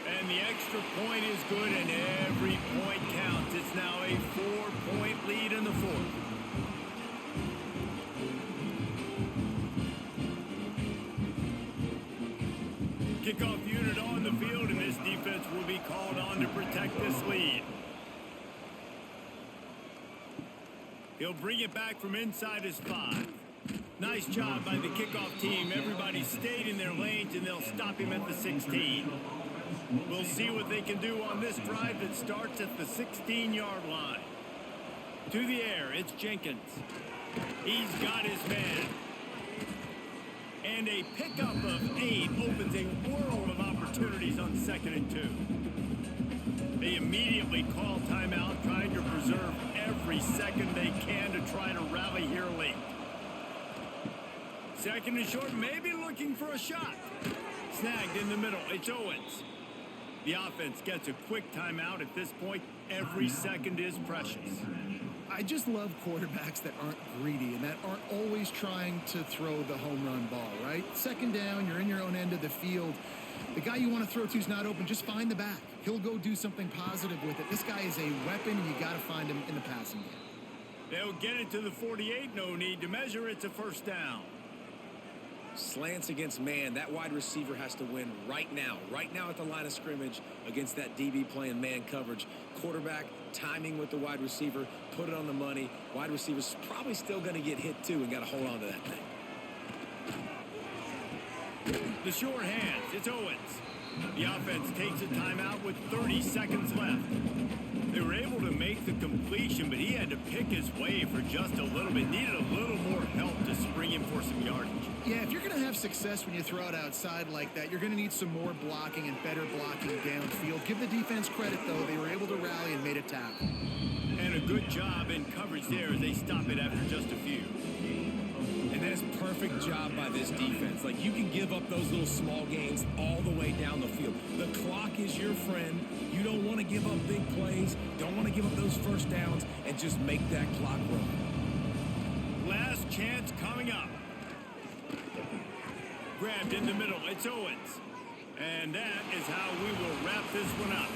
And the extra point is good, and every point counts. It's now a 4-point lead in the 4th. Kickoff unit on the field, and this defense will be called on to protect this lead. He'll bring it back from inside his 5. Nice job by the kickoff team. Everybody stayed in their lanes, and they'll stop him at the 16. We'll see what they can do on this drive that starts at the 16-yard line. To the air, it's Jenkins. He's got his man. And a pickup of 8 opens a world of opportunities on 2nd and 2. They immediately call timeout, trying to preserve every second they can to try to rally here late. Second and short, maybe looking for a shot. Snagged in the middle. It's Owens. The offense gets a quick timeout at this point. Every second is precious. I just love quarterbacks that aren't greedy and that aren't always trying to throw the home run ball, right? Second down, you're in your own end of the field. The guy you want to throw to is not open. Just find the back. He'll go do something positive with it. This guy is a weapon, and you got to find him in the passing game. They'll get it to the 48. No need to measure. It's a first down. Slants against man. That wide receiver has to win right now at the line of scrimmage against that DB playing man coverage. Quarterback timing with the wide receiver, put it on the money. Wide receiver's probably still going to get hit too and got to hold on to that thing. The short hands. It's Owens. The offense takes a timeout with 30 seconds left. They were able to make the completion, but he had to pick his way for just a little bit. Needed a little more help to spring him for some yardage. Yeah, if you're going to have success when you throw it outside like that, you're going to need some more blocking and better blocking downfield. Give the defense credit, though. They were able to rally and made a tackle. And a good job in coverage there as they stop it after just a few. And that's perfect job by this defense. Like, you can give up those little small gains all the way down the field. The clock is your friend. You don't want to give up big plays. Don't want to give up those first downs and just make that clock run. Last chance coming up. Grabbed in the middle. It's Owens. And that is how we will wrap this one up.